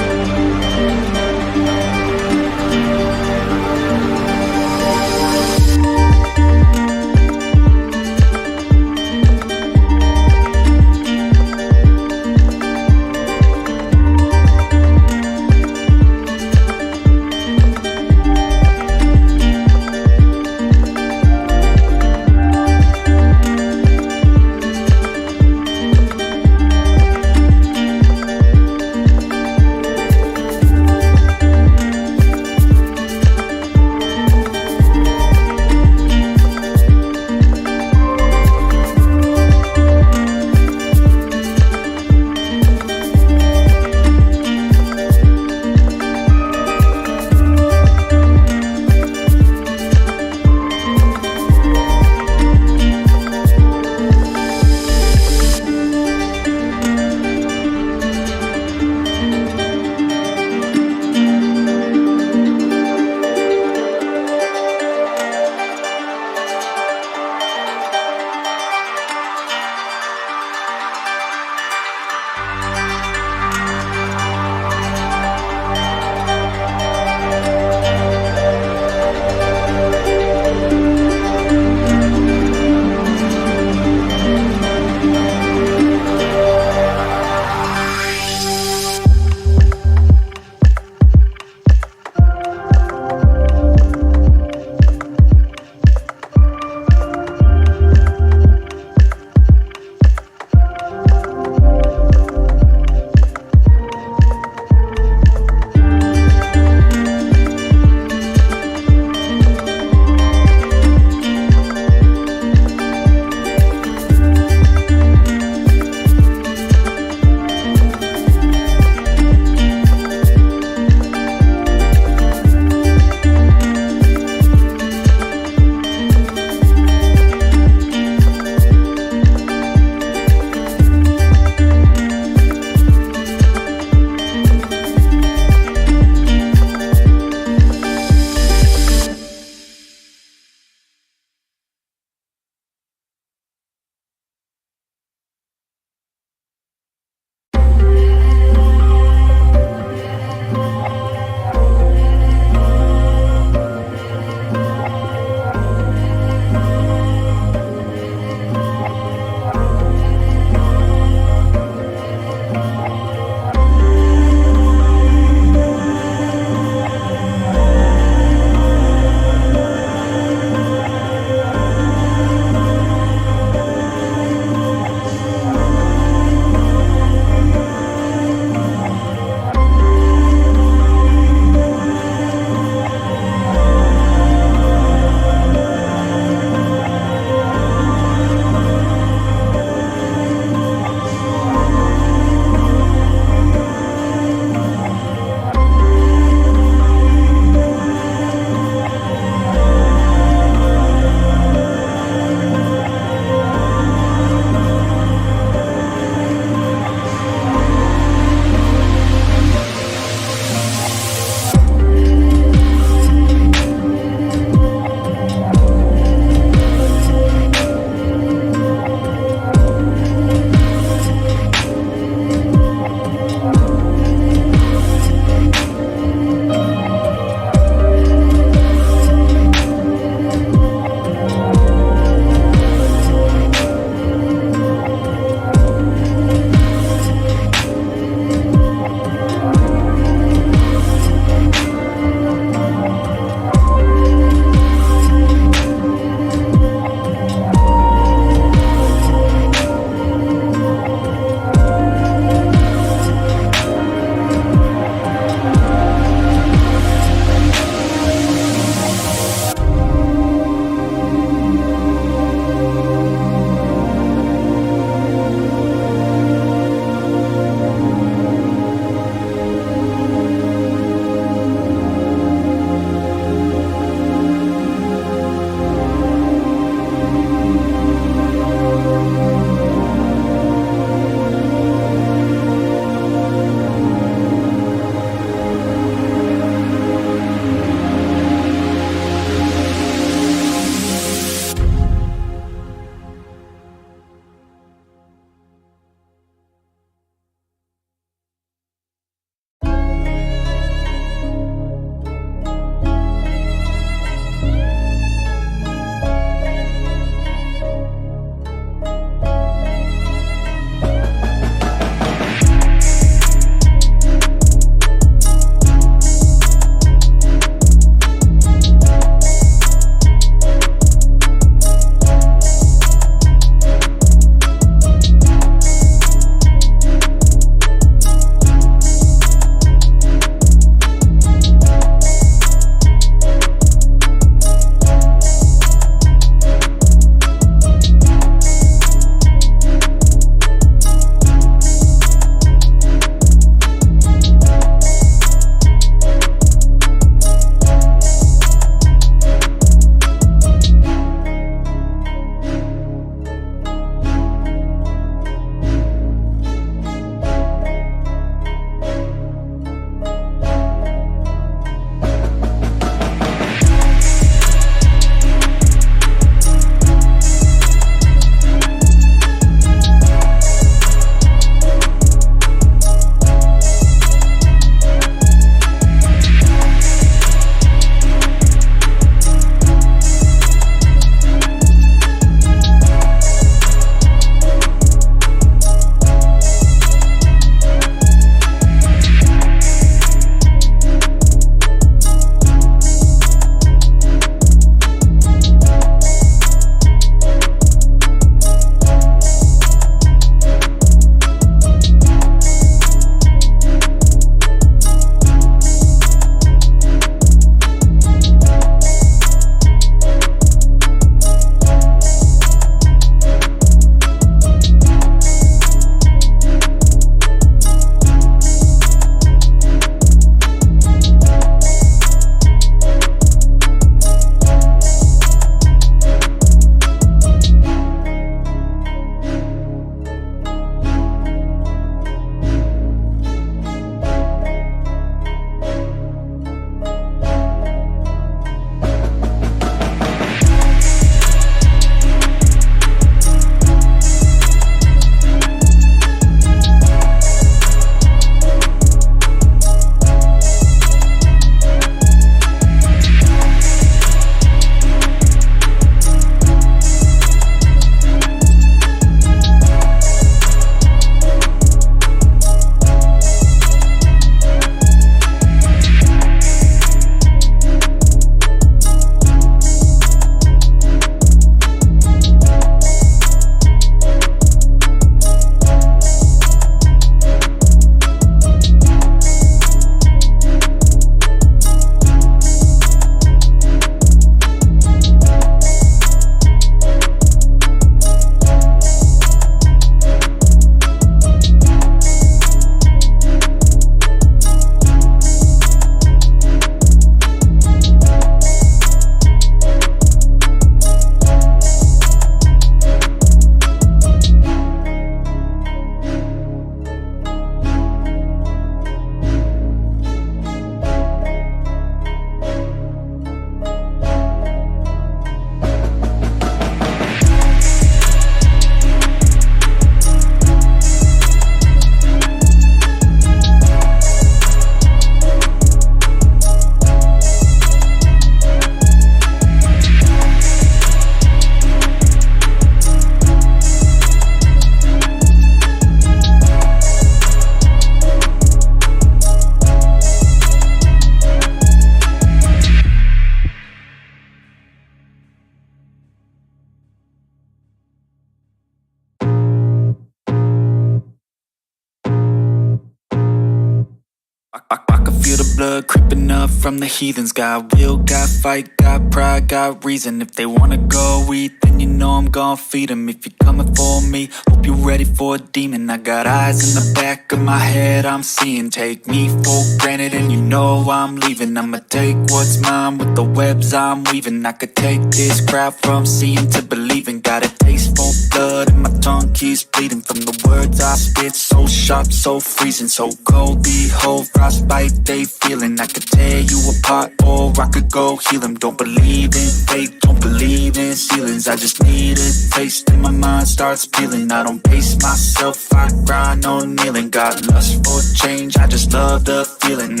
blood creeping up from the heathens. Got will, got fight, got pride, got reason. If they wanna go eat, then you know I'm gon' feed them. If you're coming for me, hope you're ready for a demon. I got eyes in the back of my head, I'm seeing. Take me for granted and you know I'm leaving. I'ma take what's mine with the webs I'm weaving. I could take this crowd from seeing to believing. Got a taste for blood and my tongue keeps bleeding. From the words I spit, so sharp, so freezing, so cold. Behold, frostbite they feeling. I could tear you apart or I could go heal them. Don't believe in fate, don't believe in ceilings. I just need a taste and my mind starts peeling. I don't pace myself, I grind on kneeling. Got lust for change, I just love the feeling.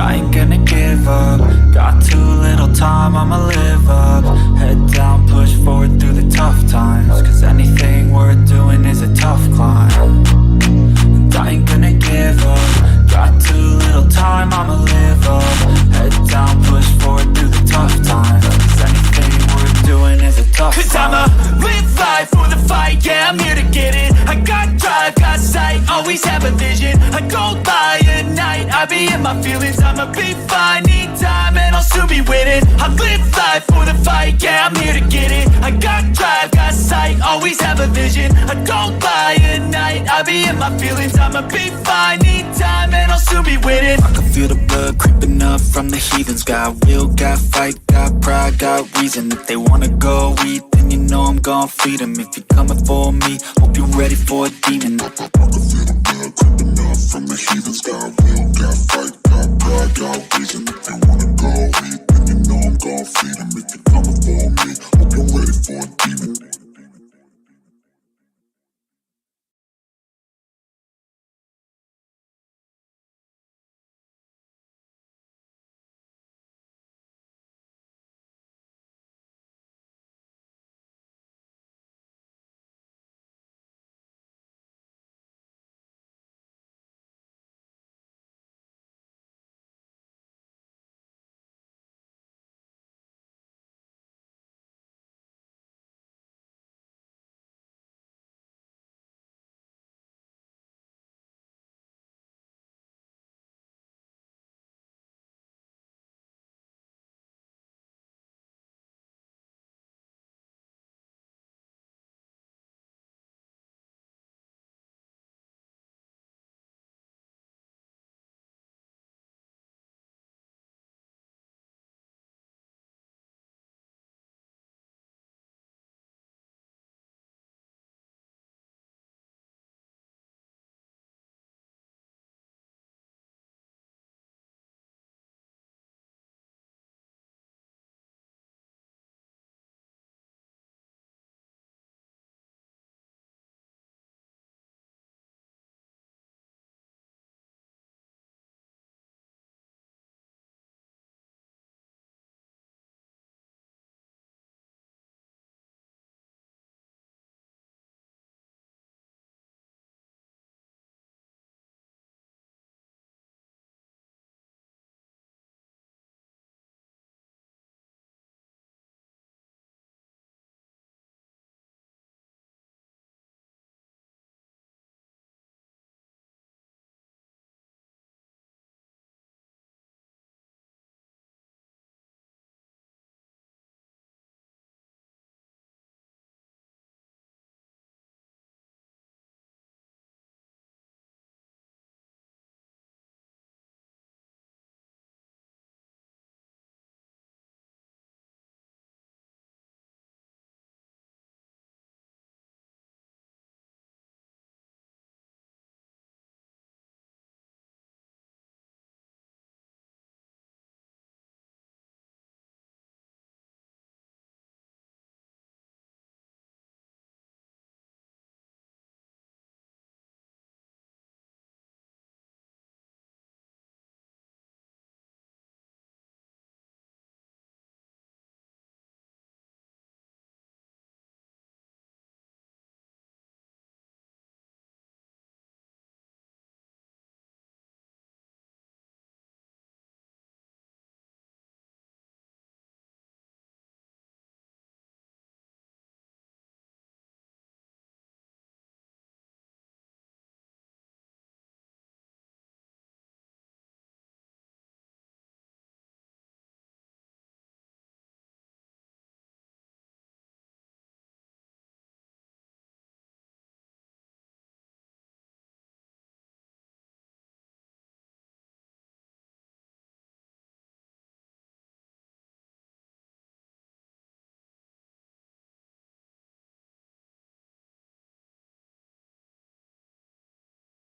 I ain't gonna give up. Got too little time, I'ma live up. Head down, push forward through the tough times. Cause anything worth doing is a tough climb. And I ain't gonna give up. Got too little time, I'ma live up. Head down, push forward through the tough times. Cause anything worth doing is a tough climb. Cause I'ma live life for the fight, yeah, I'm here to get it. I got drive, got sight, always have a vision. I go by at night, I be in my feelings. I'ma be fine, need time and I'll soon be winning. I live life for the fight, yeah, I'm here to get it. I got drive, got sight, always have a vision. I go by at night, I be in my feelings. I'ma be fine, need time and I'll soon be winning. I can feel the blood creeping up from the heathens. Got will, got fight, got pride, got reason. If they wanna go eat, then you know I'm gon' feed them. If you're coming for me, hope you're ready for a demon. I can feel the blood creeping up from the heathens. Got will, got fight, got pride, got reason. If they wanna go eat, then you know I'm gon' feed them. If you're coming for me, hope you're ready for a demon.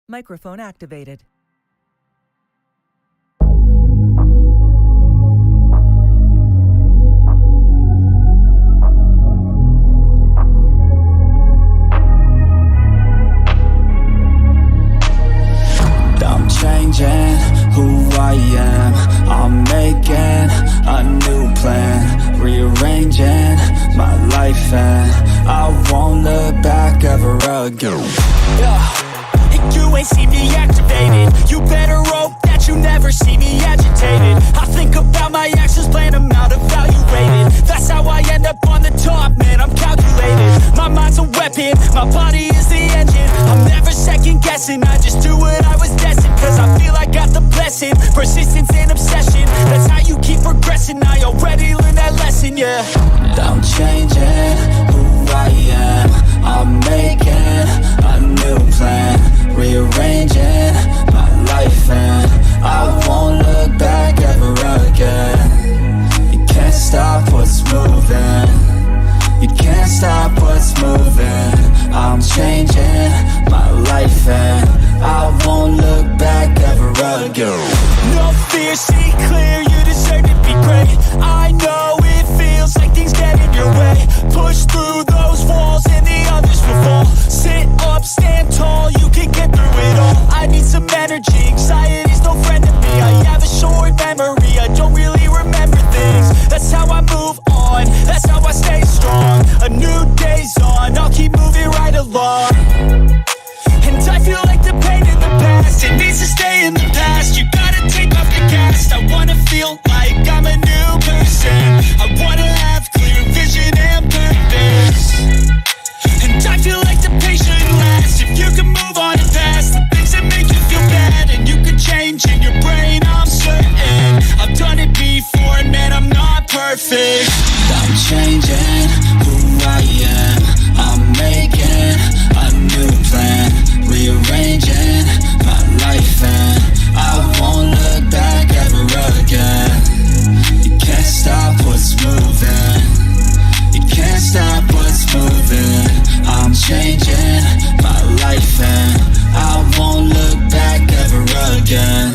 Microphone activated. I'm changing who I am. I'm making a new plan, rearranging my life, and I won't look back ever again. You ain't see me activated. You better hope that you never see me agitated. I think about my actions, plan them out, evaluated. That's how I end up on the top, man, I'm calculated. My mind's a weapon, my body is the engine. I'm never second guessing, I just do what I was destined. Cause I feel I got the blessing, persistence and obsession. That's how you keep progressing, I already learned that lesson, yeah. I'm changing who I am. I'm making a new plan, rearranging my life, and I won't look back ever again. You can't stop what's moving. You can't stop what's moving. I'm changing my life, and I won't look back ever again. No fear, see clear, you deserve to be great. I know it feels like things get in your way. Push through those walls and the others will fall. Sit up, stand tall, you can get through it all. I need some energy, anxiety's no friend to me. I have a short memory, I don't really remember things. That's how I move on, that's how I stay strong. A new day's on, I'll keep moving right along. And I feel like the pain in the past, it needs to stay in the past. You gotta take off the cast. I wanna feel like I'm a new person. I wanna have clear vision and purpose. And I feel like the pain shouldn't last. If you can move on and past the things that make you feel bad, and you can change in your brain, I'm certain. I've done it before, and man, I'm not perfect. I'm changing who I am. I'm making a new plan, rearranging my life, and I won't look back ever again. You can't stop what's moving. You can't stop what's moving. I'm changing my life, and I won't look back ever again.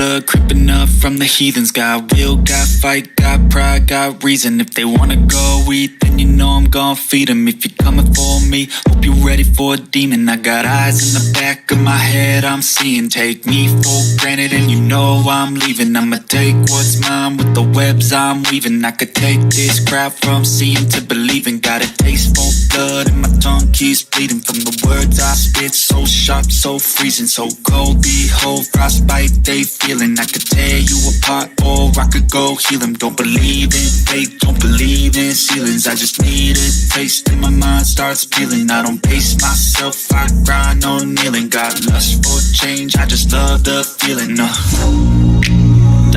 blood creeping up from the heathens. Got will, got fight, got pride, got reason. If they wanna go eat, then you know I'm gon' feed them. If you're coming for me, hope you're ready for a demon. I got eyes in the back of my head, I'm seeing. Take me for granted and you know I'm leaving. I'ma take what's mine with the webs I'm weaving. I could take this crowd from seeing to believing. Got a taste for blood and my tongue keeps bleeding. From the words I spit, so sharp, so freezing, so cold. Behold, frostbite they feeling. I could tear you apart or I could go heal them. Don't believe in fate, don't believe in ceilings. I just need a taste and my mind starts peeling. I don't pace myself, I grind on kneeling. Got lust for change, I just love the feeling.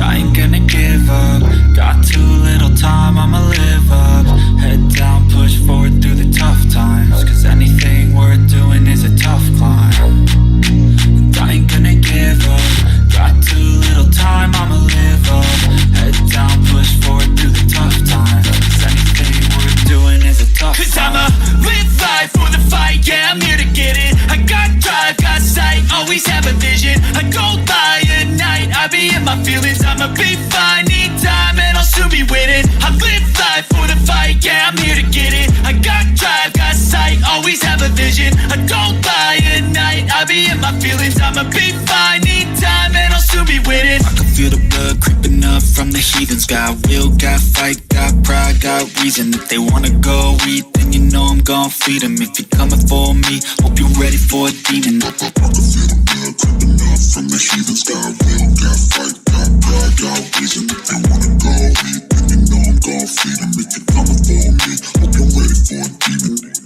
I ain't gonna give up. Got too little time, I'ma live up. Head down, push forward through the tough times. Cause anything worth doing is a tough climb. And I ain't gonna give up. Got too little time, I'ma live up. Head down, push forward through the tough times. Cause anything worth doing is a tough climb. Cause I'ma live life for the fight, yeah, I'm here to get it. I got drive, got sight, always have a vision. I go by at night, I be in my feelings. I'ma be fine, need time and I'll soon be winning. I live life for the fight, yeah, I'm here to get it. I got drive, got sight, always have a vision. I go by at night, I be in my feelings. I'ma be fine, need time and I'll soon be winning. I can feel the blood creeping up from the heathens. Got will, got fight, got pride, got reason. If they wanna go eat, then you know I'm gon' feed them. If you're coming for me, hope you're ready for a demon. I can feel the blood creeping up from the heathens. Got will, got fight, got pride, got reason. If they wanna go eat, then you know I'm gon' feed them. If you're coming for me, hope you're ready for a demon.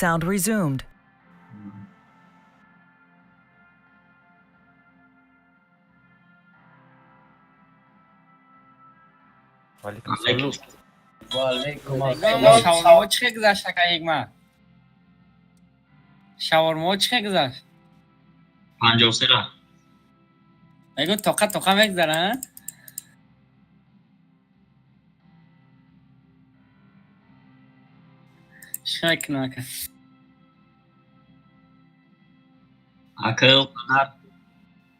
Sound resumed. شاورما چه گذشت یک ما شاورما چه گذشت 53 را میگم توقع میگذارن شاید نکن اکل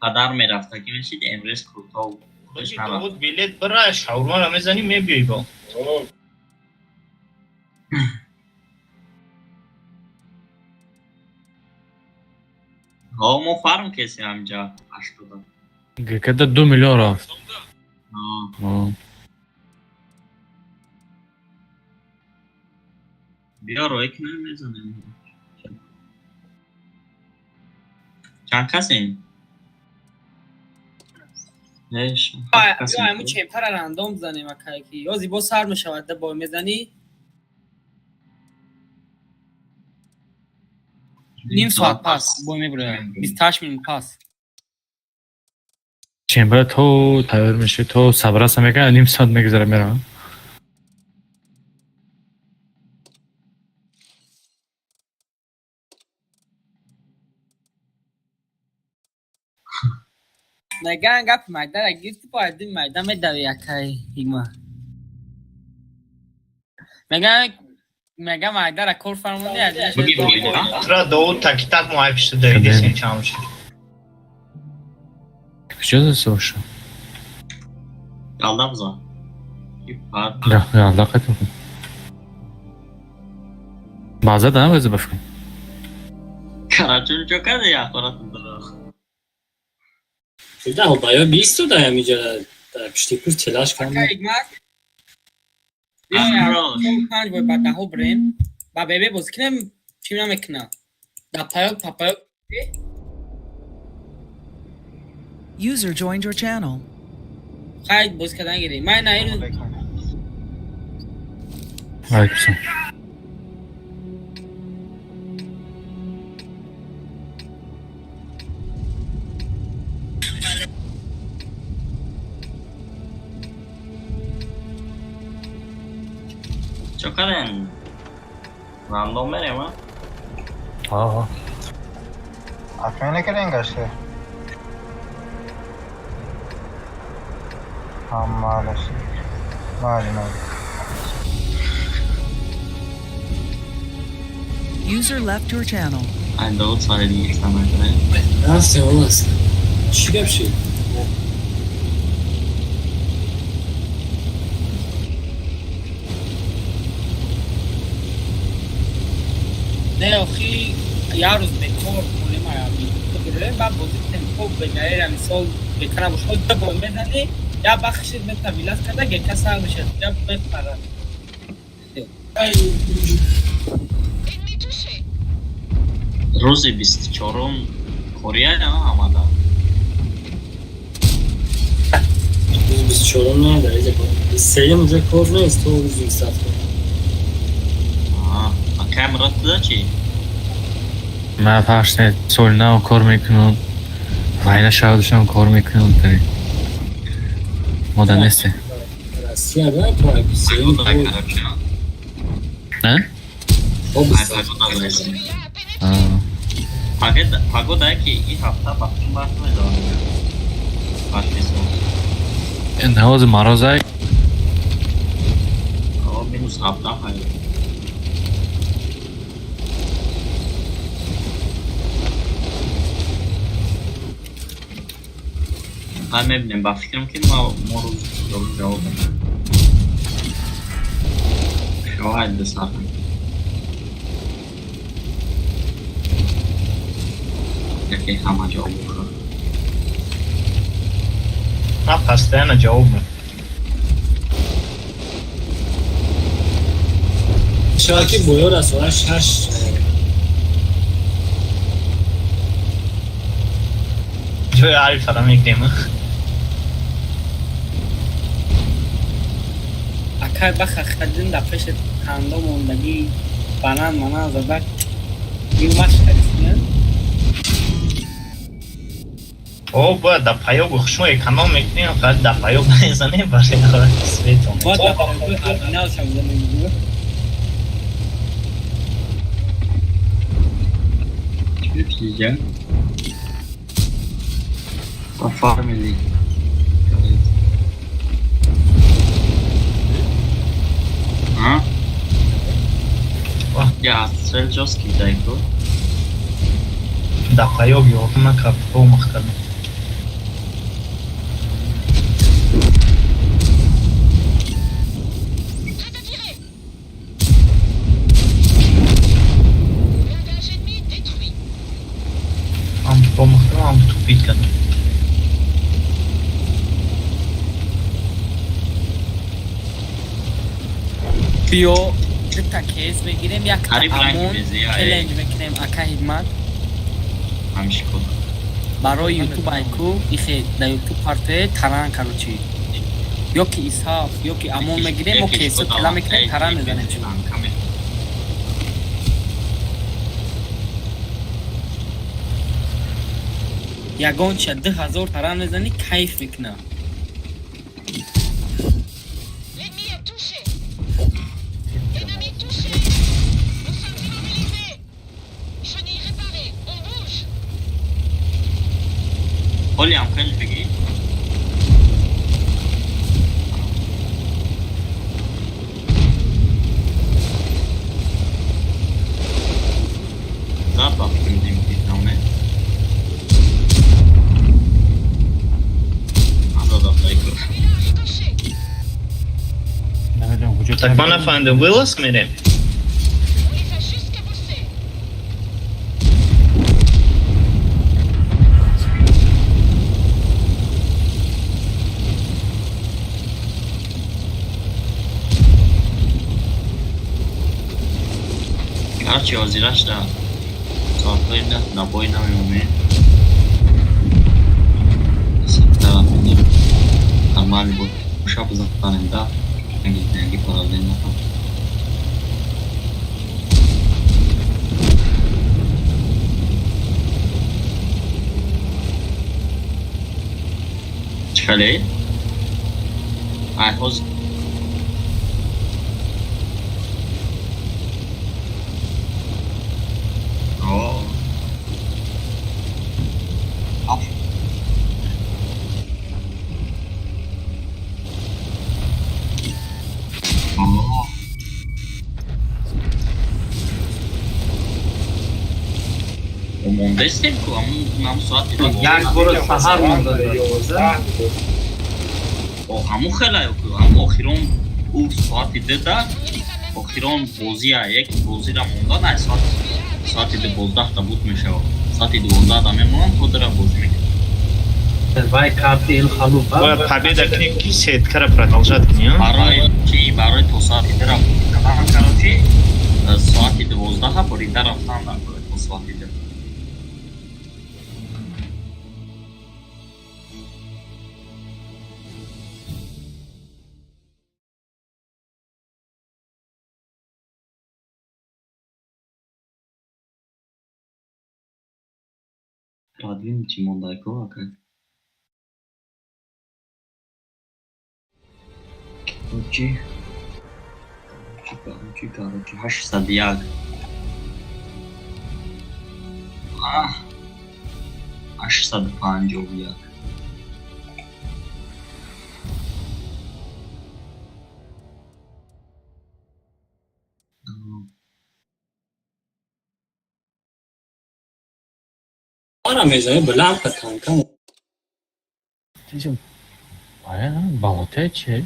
قدر میرفته که میشید امروز کوتاه باشی داود بلیت برای شاورما را میزنی میبیایی با ها ما فارم کسی همجا 80 که 2 میلیون رفت بیا روی که نمیزنیم چند کسی؟ بیا همون چمپر رندوم زنیم اکی یا زیبا سر میشود ده با میزنی نیم ساعت پس با میبره 28 مینوت پس چمبر تو تایر میشه تو صبر هست میگه نیم ساعت میگذره میرم نگه گپ مایده را گیرتی باید این مایده میدوی اکی هیما میگه مایده را کور فرمونی ازش ترا داود تکی تک ماه پیشت دایده سین چامشه کجا دسته باشه؟ یالده بزن یالده قطع کن بازه دارم بزه بفکن کراچون چو کرده یا خورت داره ده بایا 20 رو دایم اینجا در پشتی کور تلاش کنم اکی اگمک بیایی پنج باید بعد ده ها بریم با بیبی بازی کنیم چی نمیکنه در پاپایوک User joined your channel. خیلی بازی کردن گیری من نه اینو علیکم چو کردن؟ راندوم بریم ها؟ آه حتما نکردن گشته مالش مالی User left your channel. این دو سال دیگه استعمال کنه رفته اون اصلا چی گپ شید؟ نه آخی یه روز بکار کنه ما یا بریم بعد بازی کنیم خوب بگیری را مثال بکنم و شما دو باید بزنی یا بخشید مثل ویلاس کرده که کس سر میشه یا بپره روز 24 کوریا ها آمده روز 24 نه در اینجا کار 3 اونجا کار نیست تو روز 27 کار کامرات ده چی؟ من پخش نید سولنا کار میکنم و اینه شاودشم کار میکنم تری مادر نیسته راستی اگر تو اگه 3 نه؟ پاگو ده که این هفته بخشون بخش میدارم بخش میسون این حوض مرازه مینوس هفته خیلی هم میبینیم با فکرم که ما روز دارم جواب بدیم شواهد بسازم یکی همه جواب بخور نه پس ده جواب من شاید که بویار از سوالش 8 جوی عارف را میکنیم اکای بخ خدین در پیش خنده موندگی بنان منان زدک اومد خریدن او باید در پیاب شما اکنام میکنیم فقط در پیاب نزنیم برای خواهد سویتون باید در پیاب اردینال شما زنیم چیه؟ با فامیلی ها؟ یا سر جاست کی دایکو؟ در پیاب یادم نکرد با مختلف با مختلف هم توپید کردم بیو تا کیس بگیریم یک امون چلنج میکنیم اکا خدمت همیشه کن برای یوتیوب ایکو ایخی در یوتیوب پارته تران کروچی یا که اسحاق یا که امون میگیریم و کیس کلا میکنیم تران میزنیم چی یگان چه 2000 تران میزنی کیف میکنه قولي عم كنج بقي زابط كنجي مدينة Так пане Фенде, вилаз мені? هرچی آزیرش در ساعتهای ده نبایی نمیومه سبتا بودیم همالی بود خوشا بزنیم ده نگی پرالده نکن چکلی؟ حوز مونده استیم که همون ساعتی رو یک بار سهر مونده همون خیلی که همون آخیران او ساعتی دیده آخیران بازی یک بازی را مونده نه ساعتی 12 تا بود میشه ساعتی 12 تا میمونم خود را بازی میکنم وای کارتی این خلو باید победа книжки сеткара продолжать کنیم برای تو ساعتی را بازی کنم کراتی ساعتی 12 بریده رفتن نکنه تو ساعتی 12 Продвинуть ему далеко, как? Короче, аж садьяк. Аж сад панджовьяк. آره میزنه بلند کن کم چیزم آره بالاتر چه؟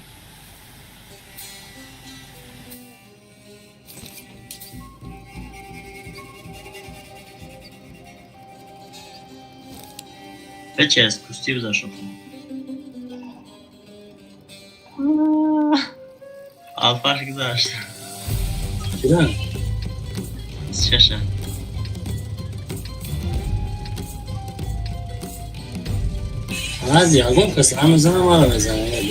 Пече, спустив за шоку. Alfaşık zaştı. Güzel. Şaşa. از یاگون کسی هم میزنه ما رو میزنه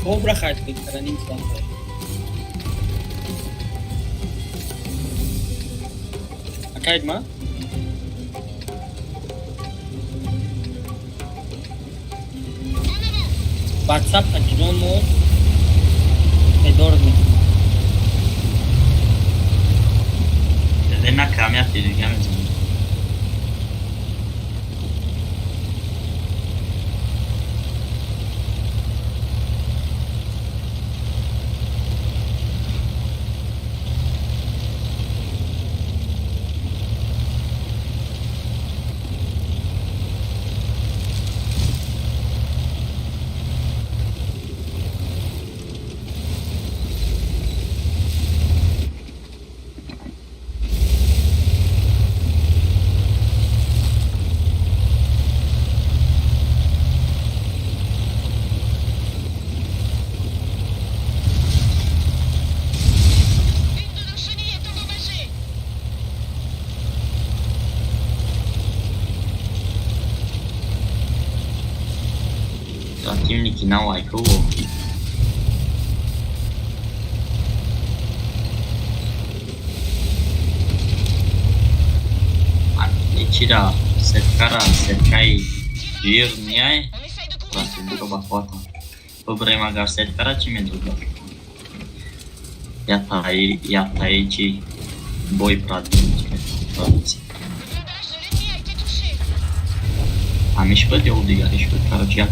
خوب را خرد بگذارن این سان Kayd mı? WhatsApp ta gidiyor mu? Doğru mu? Elena kamyat dedi gelmez. Timniki na lajku. Nečira setkara setkai жирные. Просто друга фото. Добре магар setkara чиме друга. Ятаичи бой продукции. А мишпет я удига, мишпет, короче, я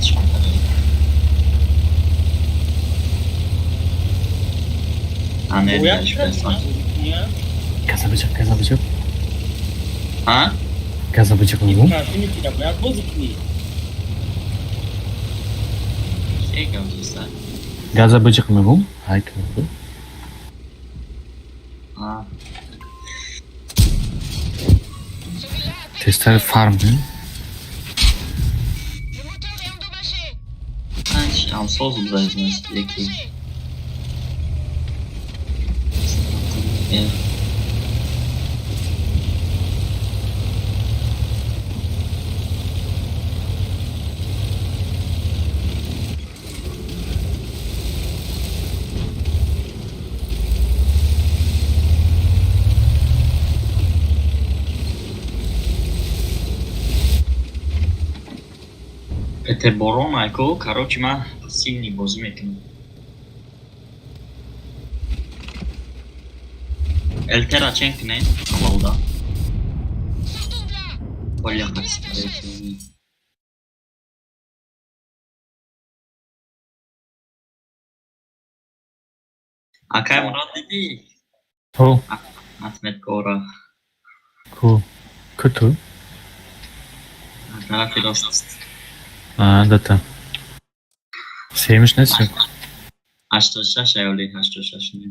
А не, Gaza bıçak. Ha? Gaza bıçak mı bu? Şey gazı Gaza bıçak mı bu? Hayır. Ha. Testere farm mı? Şanssız biraz belki. Это барои, короче, мы сильный возьмем. Эльтера ченкне, молода. Поехали. А кай Мурат dedi? Ho. Ahmet Kora. Kötü. Tarafı dost. Да. Sevmiş nesin? Açtırışa şey oluyor, açtırışa şimdi.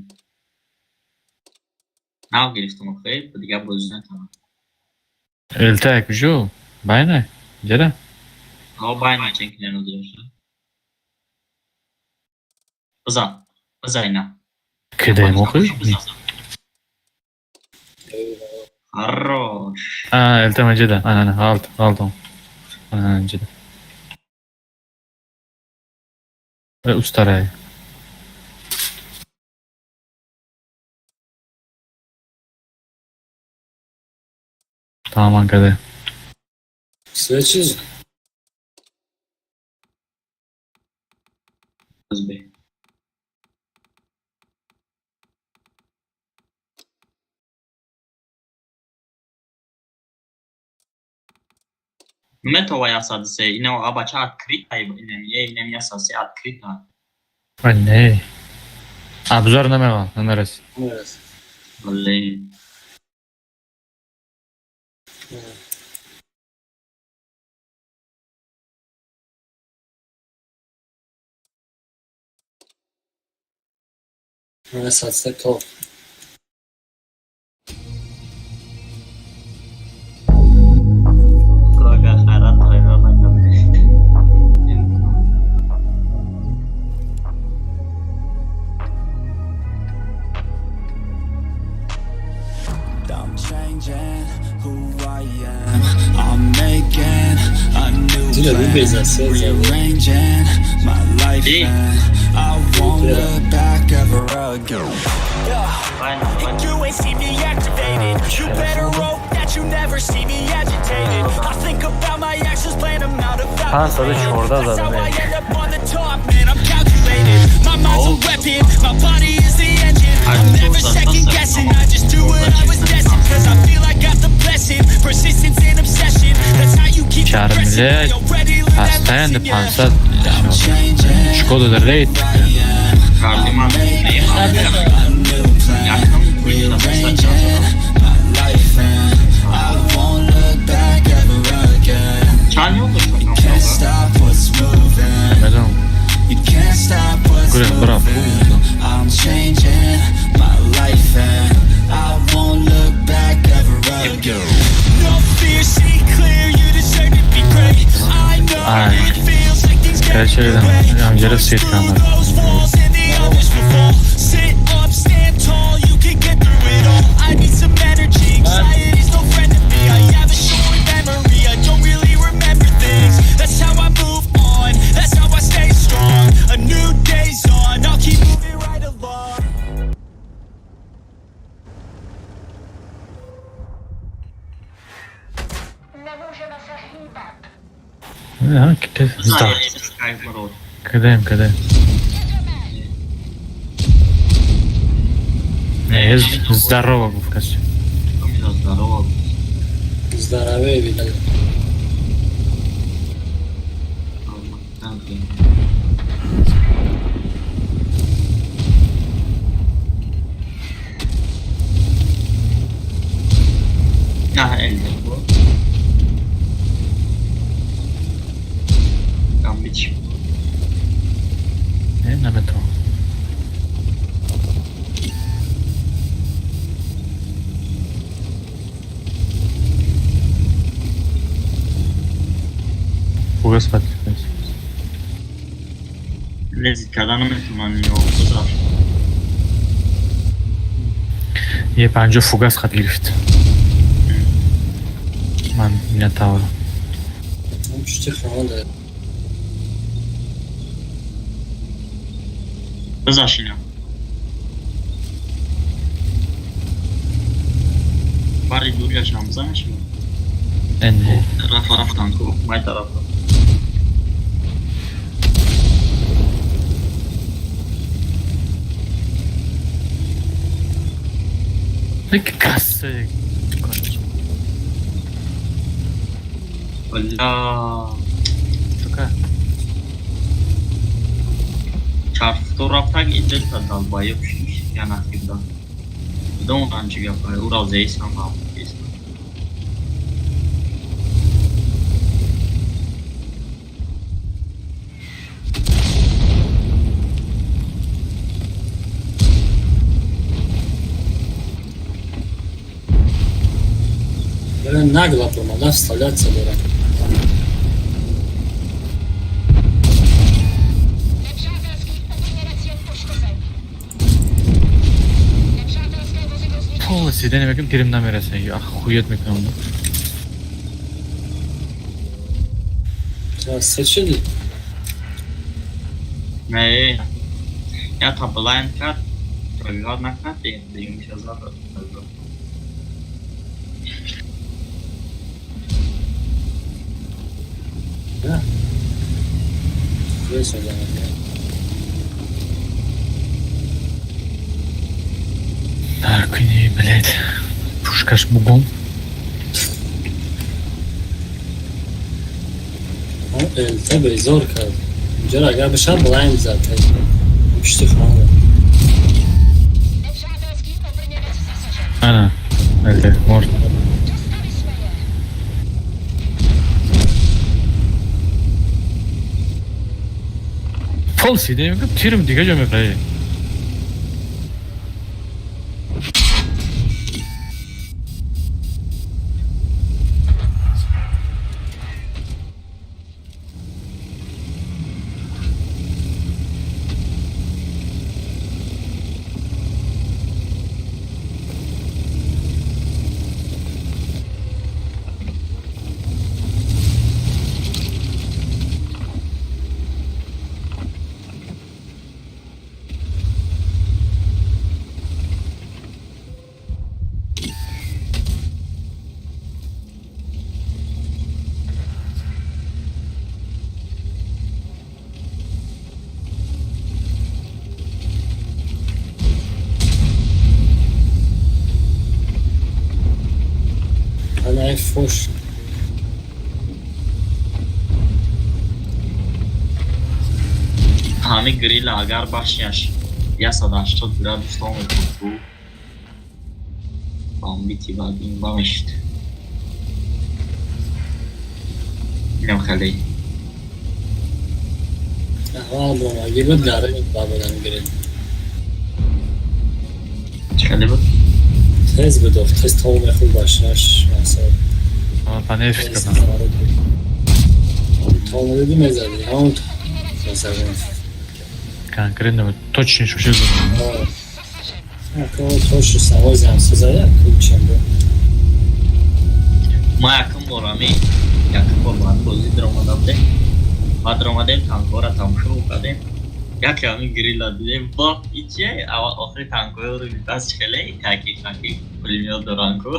Ne yapıyorsun o kadar? Bu diğer bozuldu tamam. Eltek şu. Bayne. Gel. O bayna çekilen oluyor şu. Uzayna. Kedem okuyor. Harroş. Eltem önceden. Aynen aldım. Aynen önceden. Ustarayı. Tamam arkadaşlar. Свечи. Özbey. Metoa yasada se ine o abacha открыта inem yasası открыта. Ne? Обзор на раз. Блин. Satsa top. Koga harat hayvanlar. I'm changing who I am. I'm making a new plan. Rearranging my life and I won't look back ever again. And you ain't seen me activated. You better hope that you never see me agitated. I think about my actions, plan them out, Sade çorda That's how I zaten. end up on the top, man, I'm calculated. My mind's a weapon, my body is the engine. I'm never second guessing, I just do what I was destined. Cause I feel I got the blessing, persistence and obsession. That's how you keep progressing. Şarmile hastayende pansat Şkoda da reyt. Kardiman neyi yapacağım? Yakın kuyuda saçacağım. Çan yok mu? Neden? Güzel, bravo. I'm changing my life and I won't look back ever again. No fear, see clear, you deserve to be great. I know it feels like things get in the way. Push through those walls and the others will fall. Sit up, stand tall, you can get through it all. I need some energy, anxiety's no friend to me. I have a short memory, I don't really remember things. That's how I move on, that's how I stay strong. A new day's on, I'll keep moving right along. Ha, Kadem. Здорово, Костя. Здорово. Здоровее, видали. elde bu. Tam biçim. Не метро. Fuga spać. Lezit kazanım ihtimali yoktu da. یه 50 فوگاس خط گرفت. من نتاورم. چی خواهنده؟ بزاشینم. باری دور yaşam zanmış mı? Ne? Taraftan ko, may taraftan. Peki kası. Valla. Şaka. Çarptı raptak ince tadal bayıp şiş yanakından. Don't anci yapar. Ural zeysam abi. Берем нагло помогать вставляться в ряд. Полностью денемеким тиримden veresin. Ya huyet mekanım. Ya seçildi. Ne? Ya tabelayan kat. Tabii na kat diye demiş zaten. Да. Здесь я Так, не, блядь. Пушкаш бугом. الته بیزار کرد اینجا اگر بشن بلند زد پشت خانه Ana. Öyle. Mor. Polsi değil mi? Tirim diye gömüyor burayı. نه فوش ҳамин грилла агар башняш 180 градус то мекунду бомбити бадин бамешид инам хеле бомбаги буд гарм бабудам грил чӣ хеле буд тез буд тез то мехуд башняш масал панеф кардам то мезади мезади ҳамон мезади конкретно точно шо шуд точно савози ҳамсо зада кучам бо ма якум бор баъд бозӣ даромада будем баъд омадем танкора тамошо кардем яке ҳамин грилла дидем бо иче охири танкоёро мипас хеле таки пулемёт доранку